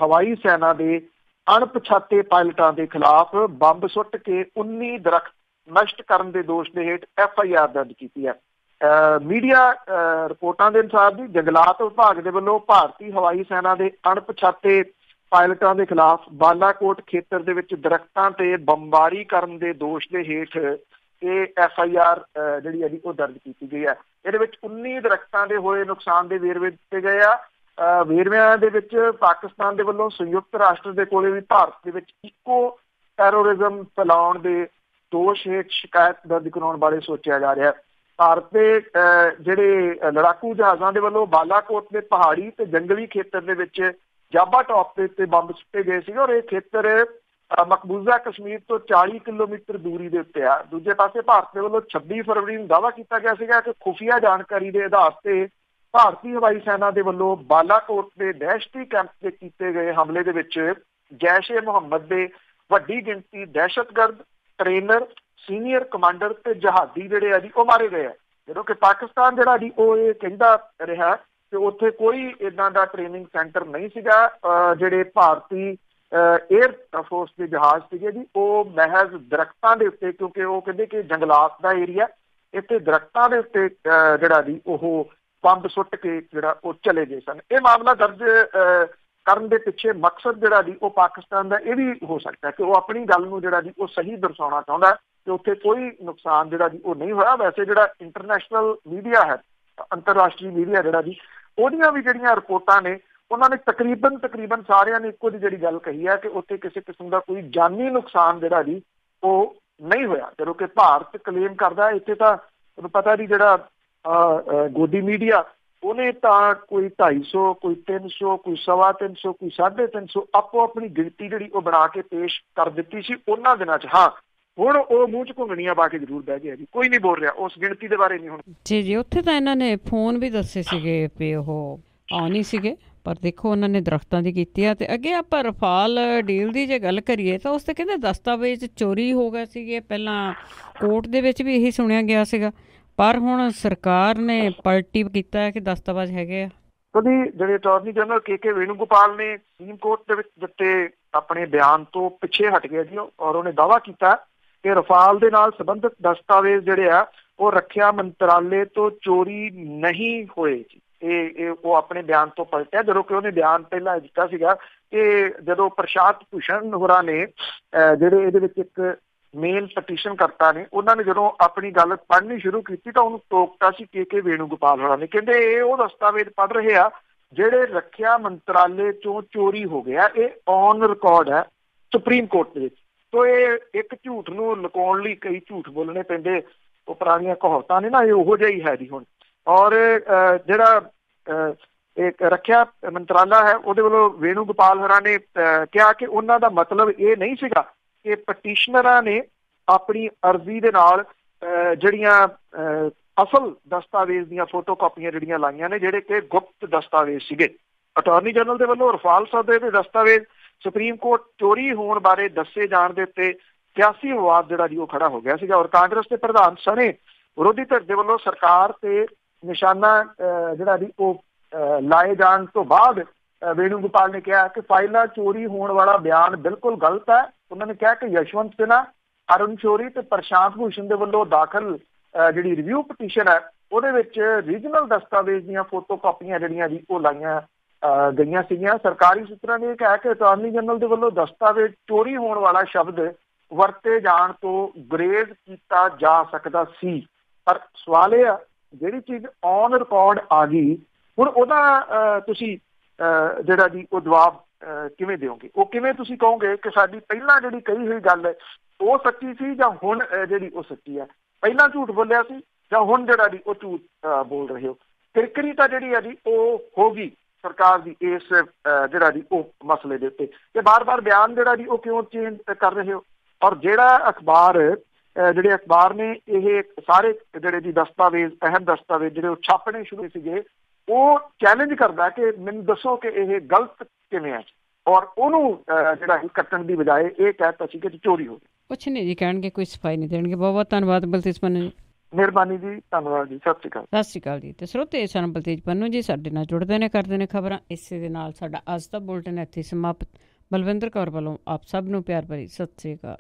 ਹਵਾਈ ਸੈਨਾ ਦੇ ਅਣਪਛਾਤੇ ਪਾਇਲਟਾਂ ਦੇ ਖਿਲਾਫ ਬੰਬ ਸੁੱਟ ਕੇ 19 ਦਰਖਤ ਨਸ਼ਟ ਕਰਨ ਦੇ ਦੋਸ਼ ਦੇ ਹੇਠ FIR ਦਰਜ ਕੀਤੀ ਹੈ। ਮੀਡੀਆ ਰਿਪੋਰਟਾਂ ਦੇ ਅਨੁਸਾਰ ਵੀ ਜੰਗਲਾਤ ਵਿਭਾਗ ਦੇ ਵੱਲੋਂ ਭਾਰਤੀ ਹਵਾਈ ਸੈਨਾ ਦੇ ਅਣਪਛਾਤੇ ਪਾਇਲਟਾਂ ਦੇ ਖਿਲਾਫ ਬਾਲਾਕੋਟ ਖੇਤਰ ਦੇ ਵਿੱਚ ਦਰਖਤਾਂ ਤੇ ਬੰਬਾਰੀ ਕਰਨ ਦੇ ਦੋਸ਼ ਦੇ ਹੇਠ ਇਹ FIR ਜਿਹੜੀ ਹੈ ਉਹ ਦਰਜ ਕੀਤੀ ਗਈ ਹੈ। ਇਹਦੇ ਵਿੱਚ 19 ਦਰਖਤਾਂ ਦੇ ਹੋਏ ਨੁਕਸਾਨ ਦੇ ਵੇਰਵੇ ਦਿੱਤੇ ਗਏ ਆ। ਵੇਰਵਿਆਂ ਦੇ ਵਿੱਚ ਪਾਕਿਸਤਾਨ ਦੇ ਵੱਲੋਂ ਸੰਯੁਕਤ ਰਾਸ਼ਟਰ ਦੇ ਕੋਲੇ ਵੀ ਭਾਰਤ ਦੇ ਵਿੱਚ ਇਕੋ ਟੈਰੋਰਿਜ਼ਮ ਫੈਲਾਉਣ ਦੇ ਦੋਸ਼ ਹੇਠ ਸ਼ਿਕਾਇਤ ਦਰਜ ਕਰਾਉਣ ਬਾਰੇ ਸੋਚਿਆ ਜਾ ਰਿਹਾ ਹੈ। ਭਾਰਤ ਦੇ ਜਿਹੜੇ ਲੜਾਕੂ ਜਹਾਜ਼ਾਂ ਦੇ ਵੱਲੋਂ ਬਾਲਾਕੋਟ ਦੇ ਪਹਾੜੀ ਤੇ ਜੰਗਲੀ ਖੇਤਰ ਦੇ ਵਿੱਚ ਜਾਬਾ ਟਾਪ ਦੇ ਉੱਤੇ ਬੰਬ ਸੁੱਟੇ ਗਏ ਸੀਗੇ ਔਰ ਇਹ ਖੇਤਰ ਮਕਬੂਜ਼ਾ ਕਸ਼ਮੀਰ ਤੋਂ 40 ਕਿਲੋਮੀਟਰ ਦੂਰੀ ਦੇ ਉੱਤੇ ਆ। ਦੂਜੇ ਪਾਸੇ ਭਾਰਤ ਦੇ ਵੱਲੋਂ 26 ਫਰਵਰੀ ਨੂੰ ਦਾਅਵਾ ਕੀਤਾ ਗਿਆ ਸੀਗਾ ਕਿ ਖੁਫੀਆ ਜਾਣਕਾਰੀ ਦੇ ਆਧਾਰ ਤੇ ਭਾਰਤੀ ਹਵਾਈ ਸੈਨਾ ਦੇ ਵੱਲੋਂ ਬਾਲਾਕੋਟ ਦੇ ਦਹਿਸ਼ਤੀ ਕੈਂਪ ਤੇ ਕੀਤੇ ਗਏ ਹਮਲੇ ਦੇ ਵਿੱਚ ਜੈਸ਼-ਏ-ਮੁਹੰਮਦ ਦੇ ਵੱਡੀ ਗਿਣਤੀ ਦਹਿਸ਼ਤਗਰਦ, ਟ੍ਰੇਨਰ, ਸੀਨੀਅਰ ਕਮਾਂਡਰ ਤੇ ਜਹਾਦੀ ਜਿਹੜੇ ਆ ਜੀ ਉਹ ਮਾਰੇ ਗਏ ਆ। ਜਦੋਂ ਕਿ ਪਾਕਿਸਤਾਨ ਜਿਹੜਾ ਜੀ ਉਹ ਇਹ ਕਹਿੰਦਾ ਰਿਹਾ ਕਿ ਉੱਥੇ ਕੋਈ ਇੱਦਾਂ ਦਾ ਟ੍ਰੇਨਿੰਗ ਸੈਂਟਰ ਨਹੀਂ ਸੀਗਾ। ਜਿਹੜੇ ਭਾਰਤੀ ਏਅਰ ਫੋਰਸ ਦੇ ਜਹਾਜ਼ ਸੀਗੇ ਜੀ ਉਹ ਮਹਿਜ਼ ਦਰਖਤਾਂ ਦੇ ਉੱਤੇ, ਕਿਉਂਕਿ ਉਹ ਕਹਿੰਦੇ ਕਿ ਜੰਗਲਾਤ ਦਾ ਏਰੀਆ, ਇੱਥੇ ਦਰਖਤਾਂ ਦੇ ਉੱਤੇ ਜਿਹੜਾ ਜੀ ਉਹ ਬੰਬ ਸੁੱਟ ਕੇ ਜਿਹੜਾ ਉਹ ਚਲੇ ਗਏ ਸਨ। ਇਹ ਮਾਮਲਾ ਦਰਜ ਕਰਨ ਦੇ ਪਿੱਛੇ ਮਕਸਦ ਜਿਹੜਾ ਜੀ ਉਹ ਪਾਕਿਸਤਾਨ ਦਾ ਇਹ ਵੀ ਹੋ ਸਕਦਾ ਕਿ ਉਹ ਆਪਣੀ ਗੱਲ ਨੂੰ ਜਿਹੜਾ ਜੀ ਉਹ ਸਹੀ ਦਰਸਾਉਣਾ ਚਾਹੁੰਦਾ ਕਿ ਉੱਥੇ ਕੋਈ ਨੁਕਸਾਨ ਜਿਹੜਾ ਜੀ ਉਹ ਨਹੀਂ ਹੋਇਆ। ਵੈਸੇ ਜਿਹੜਾ ਇੰਟਰਨੈਸ਼ਨਲ ਮੀਡੀਆ ਹੈ, ਅੰਤਰਰਾਸ਼ਟਰੀ ਮੀਡੀਆ ਜਿਹੜਾ ਜੀ, ਉਹਦੀਆਂ ਵੀ ਜਿਹੜੀਆਂ ਰਿਪੋਰਟਾਂ ਨੇ ਉਹਨਾਂ ਨੇ ਤਕਰੀਬਨ ਸਾਰਿਆਂ ਨੇ ਇੱਕੋ ਜਿਹੀ ਜਿਹੜੀ ਗੱਲ ਕਹੀ ਹੈ ਕਿ ਉੱਥੇ ਕਿਸੇ ਕਿਸਮ ਦਾ ਕੋਈ ਜਾਨੀ ਨੁਕਸਾਨ ਜਿਹੜਾ ਜੀ ਉਹ ਨਹੀਂ ਹੋਇਆ। ਜਦੋਂ ਕਿ ਭਾਰਤ ਕਲੇਮ ਕਰਦਾ ਇੱਥੇ ਤਾਂ ਤੁਹਾਨੂੰ ਪਤਾ ਜੀ ਜਿਹੜਾ ਗੋਦੀ ਮੀਡੀਆ ਉਹਨੇ ਤਾਂ ਕੋਈ 250, ਕੋਈ 300, ਕੋਈ 350, ਕੋਈ 350 ਆਪੋ ਆਪਣੀ ਗਿਣਤੀ ਜਿਹੜੀ ਉਹ ਬਣਾ ਕੇ ਪੇਸ਼ ਕਰ ਦਿੱਤੀ ਸੀ ਉਹਨਾਂ ਦਿਨਾਂ 'ਚ। ਹਾਂ, ਹੁਣ ਉਹ ਮੂੰਹ 'ਚ ਘੁੰਗਣੀਆਂ ਪਾ ਕੇ ਜ਼ਰੂਰ ਬਹਿ ਗਿਆ ਜੀ, ਕੋਈ ਨਹੀਂ ਬੋਲ ਰਿਹਾ ਉਸ ਗਿਣਤੀ ਦੇ ਬਾਰੇ ਨਹੀਂ ਹੁਣ। ਜੀ ਉੱਥੇ ਤਾਂ ਇਹਨਾਂ ਨੇ ਫੋਨ ਵੀ ਦੱਸੇ ਸੀਗੇ ਵੀ ਉਹ ਆਉਣ ਹੀ ਸੀਗੇ, ਪਰ ਦੇਖੋ ਉਹਨਾਂ ਨੇ ਦਰਖਤਾਂ ਦੀ ਕੀਤੀ ਆ। ਅਤੇ ਅੱਗੇ ਆਪਾਂ ਰਫਾਲ ਡੀਲ ਦੀ ਜੇ ਗੱਲ ਕਰੀਏ ਤਾਂ ਉਸ 'ਤੇ ਕਹਿੰਦੇ ਦਸਤਾਵੇਜ਼ ਚੋਰੀ ਹੋ ਗਏ ਸੀਗੇ। ਪਹਿਲਾਂ ਕੋਰਟ ਦੇ ਵਿੱਚ ਵੀ ਇਹੀ ਸੁਣਿਆ ਗਿਆ ਸੀਗਾ, ਪਰ ਹੁਣ ਸਰਕਾਰ ਨੇ ਪਲਟੀ ਕੀਤਾ ਹੈ ਕਿ ਦਸਤਾਵੇਜ਼ ਹੈਗੇ ਆ। ਉਹਦੀ ਜਿਹੜੇ ਅਟਾਰਨੀ ਜਨਰਲ ਕੇ ਵੇਣੂਗੋਪਾਲ ਨੇ ਸੁਪਰੀਮ ਕੋਰਟ ਦੇ ਵਿੱਚ ਦਿੱਤੇ ਆਪਣੇ ਬਿਆਨ ਤੋਂ ਪਿੱਛੇ ਹਟ ਗਿਆ ਜੀ ਔਰ ਉਹਨੇ ਦਾਅਵਾ ਕੀਤਾ ਕਿ ਰਫਾਲ ਦੇ ਨਾਲ ਸੰਬੰਧਿਤ ਦਸਤਾਵੇਜ਼ ਜਿਹੜੇ ਆ ਉਹ ਰੱਖਿਆ ਮੰਤਰਾਲੇ ਤੋਂ ਚੋਰੀ ਨਹੀਂ ਹੋਏ ਜੀ। ਇਹ ਉਹ ਆਪਣੇ ਬਿਆਨ ਤੋਂ ਪਲਟਿਆ, ਜਦੋਂ ਕਿ ਉਹਨੇ ਬਿਆਨ ਪਹਿਲਾਂ ਦਿੱਤਾ ਸੀਗਾ ਕਿ ਜਦੋਂ ਪ੍ਰਸ਼ਾਂਤ ਭੂਸ਼ਣ ਹੋਰਾਂ ਨੇ ਜਿਹੜੇ ਇਹਦੇ ਵਿੱਚ ਇੱਕ ਮੇਨ ਪਟੀਸ਼ਨ ਕਰਤਾ ਨੇ ਉਹਨਾਂ ਨੇ ਜਦੋਂ ਆਪਣੀ ਗੱਲ ਪੜ੍ਹਨੀ ਸ਼ੁਰੂ ਕੀਤੀ ਤਾਂ ਉਹਨੂੰ ਟੋਕਤਾ ਸੀ ਕੇ ਵੇਣੂਗੋਪਾਲ ਹੋਰਾਂ ਨੇ। ਕਹਿੰਦੇ ਇਹ ਉਹ ਦਸਤਾਵੇਜ਼ ਪੜ੍ਹ ਰਹੇ ਆ ਜਿਹੜੇ ਰੱਖਿਆ ਮੰਤਰਾਲੇ ਚੋਂ ਚੋਰੀ ਹੋ ਗਿਆ। ਇਹ ਔਨ ਰਿਕਾਰਡ ਹੈ ਸੁਪਰੀਮ ਕੋਰਟ ਦੇ ਵਿੱਚ। ਤੋ ਇਹ ਇੱਕ ਝੂਠ ਨੂੰ ਲੁਕਾਉਣ ਲਈ ਕਈ ਝੂਠ ਬੋਲਣੇ ਪੈਂਦੇ, ਉਹ ਪੁਰਾਣੀਆਂ ਕਹਾਵਤਾਂ ਨੇ ਨਾ, ਇਹ ਉਹੋ ਜਿਹਾ ਹੀ ਹੈ ਜੀ ਹੁਣ। ਔਰ ਜਿਹੜਾ ਇੱਕ ਰੱਖਿਆ ਮੰਤਰਾਲਾ ਹੈ ਉਹਦੇ ਵੱਲੋਂ ਵੇਣੂਗੋਪਾਲ ਹੋਰਾਂ ਨੇ ਕਿਹਾ ਕਿ ਉਹਨਾਂ ਦਾ ਮਤਲਬ ਇਹ ਨਹੀਂ ਸੀਗਾ ਕਿ ਪਟੀਸ਼ਨਰਾਂ ਨੇ ਆਪਣੀ ਅਰਜ਼ੀ ਦੇ ਨਾਲ ਜਿਹੜੀਆਂ ਅਸਲ ਦਸਤਾਵੇਜ਼ ਦੀਆਂ ਫੋਟੋ ਕਾਪੀਆਂ ਜਿਹੜੀਆਂ ਲਾਈਆਂ ਨੇ ਜਿਹੜੇ ਕਿ ਗੁਪਤ ਦਸਤਾਵੇਜ਼ ਸੀਗੇ। ਅਟਾਰਨੀ ਜਨਰਲ ਦੇ ਵੱਲੋਂ ਰਫਾਲ ਸੌਦੇ ਦੇ ਦਸਤਾਵੇਜ਼ ਸੁਪਰੀਮ ਕੋਰਟ ਚੋਰੀ ਹੋਣ ਬਾਰੇ ਦੱਸੇ ਜਾਣ ਦੇ ਉੱਤੇ ਸਿਆਸੀ ਵਿਵਾਦ ਜਿਹੜਾ ਜੀ ਉਹ ਖੜਾ ਹੋ ਗਿਆ ਸੀਗਾ ਔਰ ਕਾਂਗਰਸ ਦੇ ਪ੍ਰਧਾਨ ਸਣੇ ਵਿਰੋਧੀ ਧਿਰ ਦੇ ਵੱਲੋਂ ਸਰਕਾਰ ਤੇ ਨਿਸ਼ਾਨਾ ਜਿਹੜਾ ਜੀ ਉਹ ਲਾਏ ਜਾਣ ਤੋਂ ਬਾਅਦ ਵੇਣੂਗੋਪਾਲ ਨੇ ਕਿਹਾ ਕਿ ਫਾਈਲਾਂ ਚੋਰੀ ਹੋਣ ਵਾਲਾ ਬਿਆਨ ਬਿਲਕੁਲ ਗਲਤ ਹੈ। ਉਹਨਾਂ ਨੇ ਕਿਹਾ ਕਿ ਯਸ਼ਵੰਤ ਸਿਨਹਾ, ਅਰੁਣ ਸ਼ੌਰੀ ਤੇ ਪ੍ਰਸ਼ਾਂਤ ਭੂਸ਼ਣ ਦੇ ਵੱਲੋਂ ਦਾਖਲ ਜਿਹੜੀ ਰਿਵਿਊ ਪਟੀਸ਼ਨ ਹੈ ਉਹਦੇ ਵਿੱਚ ਰੀਜਨਲ ਦਸਤਾਵੇਜ਼ ਦੀਆਂ ਫੋਟੋ ਕਾਪੀਆਂ ਜਿਹੜੀਆਂ ਜੀ ਉਹ ਲਾਈਆਂ ਗਈਆਂ ਸੀਗੀਆਂ। ਸਰਕਾਰੀ ਸੂਤਰਾਂ ਨੇ ਕਿਹਾ ਕਿ ਅਟਾਰਨੀ ਜਨਰਲ ਦੇ ਵੱਲੋਂ ਦਸਤਾਵੇਜ਼ ਚੋਰੀ ਹੋਣ ਵਾਲਾ ਸ਼ਬਦ ਵਰਤੇ ਜਾਣ ਤੋਂ ਗੁਰੇਜ਼ ਕੀਤਾ ਜਾ ਸਕਦਾ ਸੀ, ਪਰ ਸਵਾਲ ਇਹ ਆ ਜਿਹੜੀ ਚੀਜ਼ ਔਨ ਰਿਕਾਰਡ ਆ ਗਈ ਹੁਣ ਉਹਦਾ ਤੁਸੀਂ ਜਿਹੜਾ ਜੀ ਉਹ ਜਵਾਬ ਕਿਵੇਂ ਦਿਓਗੇ? ਉਹ ਕਿਵੇਂ ਤੁਸੀਂ ਕਹੋਗੇ ਕਿ ਸਾਡੀ ਪਹਿਲਾਂ ਜਿਹੜੀ ਕਹੀ ਹੋਈ ਗੱਲ ਹੈ ਉਹ ਸੱਚੀ ਸੀ ਜਾਂ ਹੁਣ ਜਿਹੜੀ ਉਹ ਸੱਚੀ ਹੈ? ਪਹਿਲਾਂ ਝੂਠ ਬੋਲਿਆ ਸੀ ਜਾਂ ਹੁਣ ਜਿਹੜਾ ਜੀ ਉਹ ਝੂਠ ਬੋਲ ਰਹੇ ਹੋ? ਕਿਰਕਰੀ ਤਾਂ ਜਿਹੜੀ ਹੈ ਜੀ ਉਹ ਹੋਗੀ ਸਰਕਾਰ ਦੀ ਇਸ ਜਿਹੜਾ ਜੀ ਉਹ ਮਸਲੇ ਦੇ ਉੱਤੇ। ਤੇ ਬਾਰ-ਬਾਰ ਬਿਆਨ ਜਿਹੜਾ ਜੀ ਉਹ ਕਿਉਂ ਚੇਂਜ ਕਰ ਰਹੇ ਹੋ? ਔਰ ਜਿਹੜਾ ਅਖਬਾਰ ਜਿਹੜੇ ਅਖਬਾਰ ਨੇ ਇਹ ਸਾਰੇ ਜਿਹੜੇ ਜੀ ਦਸਤਾਵੇਜ਼, ਅਹਿਮ ਦਸਤਾਵੇਜ਼ ਜਿਹੜੇ ਉਹ ਛਾਪਣੇ ਸ਼ੁਰੂ ਸੀਗੇ, ਉਹ ਚੈਲੰਜ ਕਰਦਾ ਕਿ ਮੈਨੂੰ ਦੱਸੋ ਕਿ ਇਹ ਗਲਤ ਕਿਵੇਂ ਹੈ, ਔਰ ਉਹਨੂੰ ਜਿਹੜਾ ਕੱਟਣ ਦੀ ਬਜਾਏ ਇਹ ਕਹਿਤਾ ਸੀ ਕਿ ਚੋਰੀ ਹੋ ਗਈ। ਕੁਛ ਨਹੀਂ ਜੀ ਕਹਿਣਗੇ, ਕੋਈ ਸਫਾਈ ਨਹੀਂ ਦੇਣਗੇ। ਬਹੁਤ ਬਹੁਤ ਧੰਨਵਾਦ ਬਲਤੇਜ ਪੰਨੂ ਜੀ। ਮਿਹਰਬਾਨੀ ਜੀ, ਧੰਨਵਾਦ ਜੀ, ਸਤਿ ਸ਼੍ਰੀ ਅਕਾਲ। ਸਤਿ ਸ਼੍ਰੀ ਅਕਾਲ ਜੀ। ਤੇ ਸਰੋਤੇ ਸਨ ਬਲਤੇਜ ਪੰਨੂ ਜੀ, ਸਾਡੇ ਨਾਲ ਜੁੜਦੇ ਨੇ, ਕਰਦੇ ਨੇ ਖਬਰਾਂ। ਇਸੇ ਦੇ ਨਾਲ ਸਾਡਾ ਅੱਜ ਦਾ ਬੁਲਟਨ ਇੱਥੇ ਸਮਾਪਤ। ਬਲਵਿੰਦਰ ਕੌਰ ਵੱਲੋਂ ਆਪ ਸਭ ਨੂੰ ਪਿਆਰ ਭਰੀ ਸਤਿ ਸ਼੍ਰੀ ਅਕਾਲ।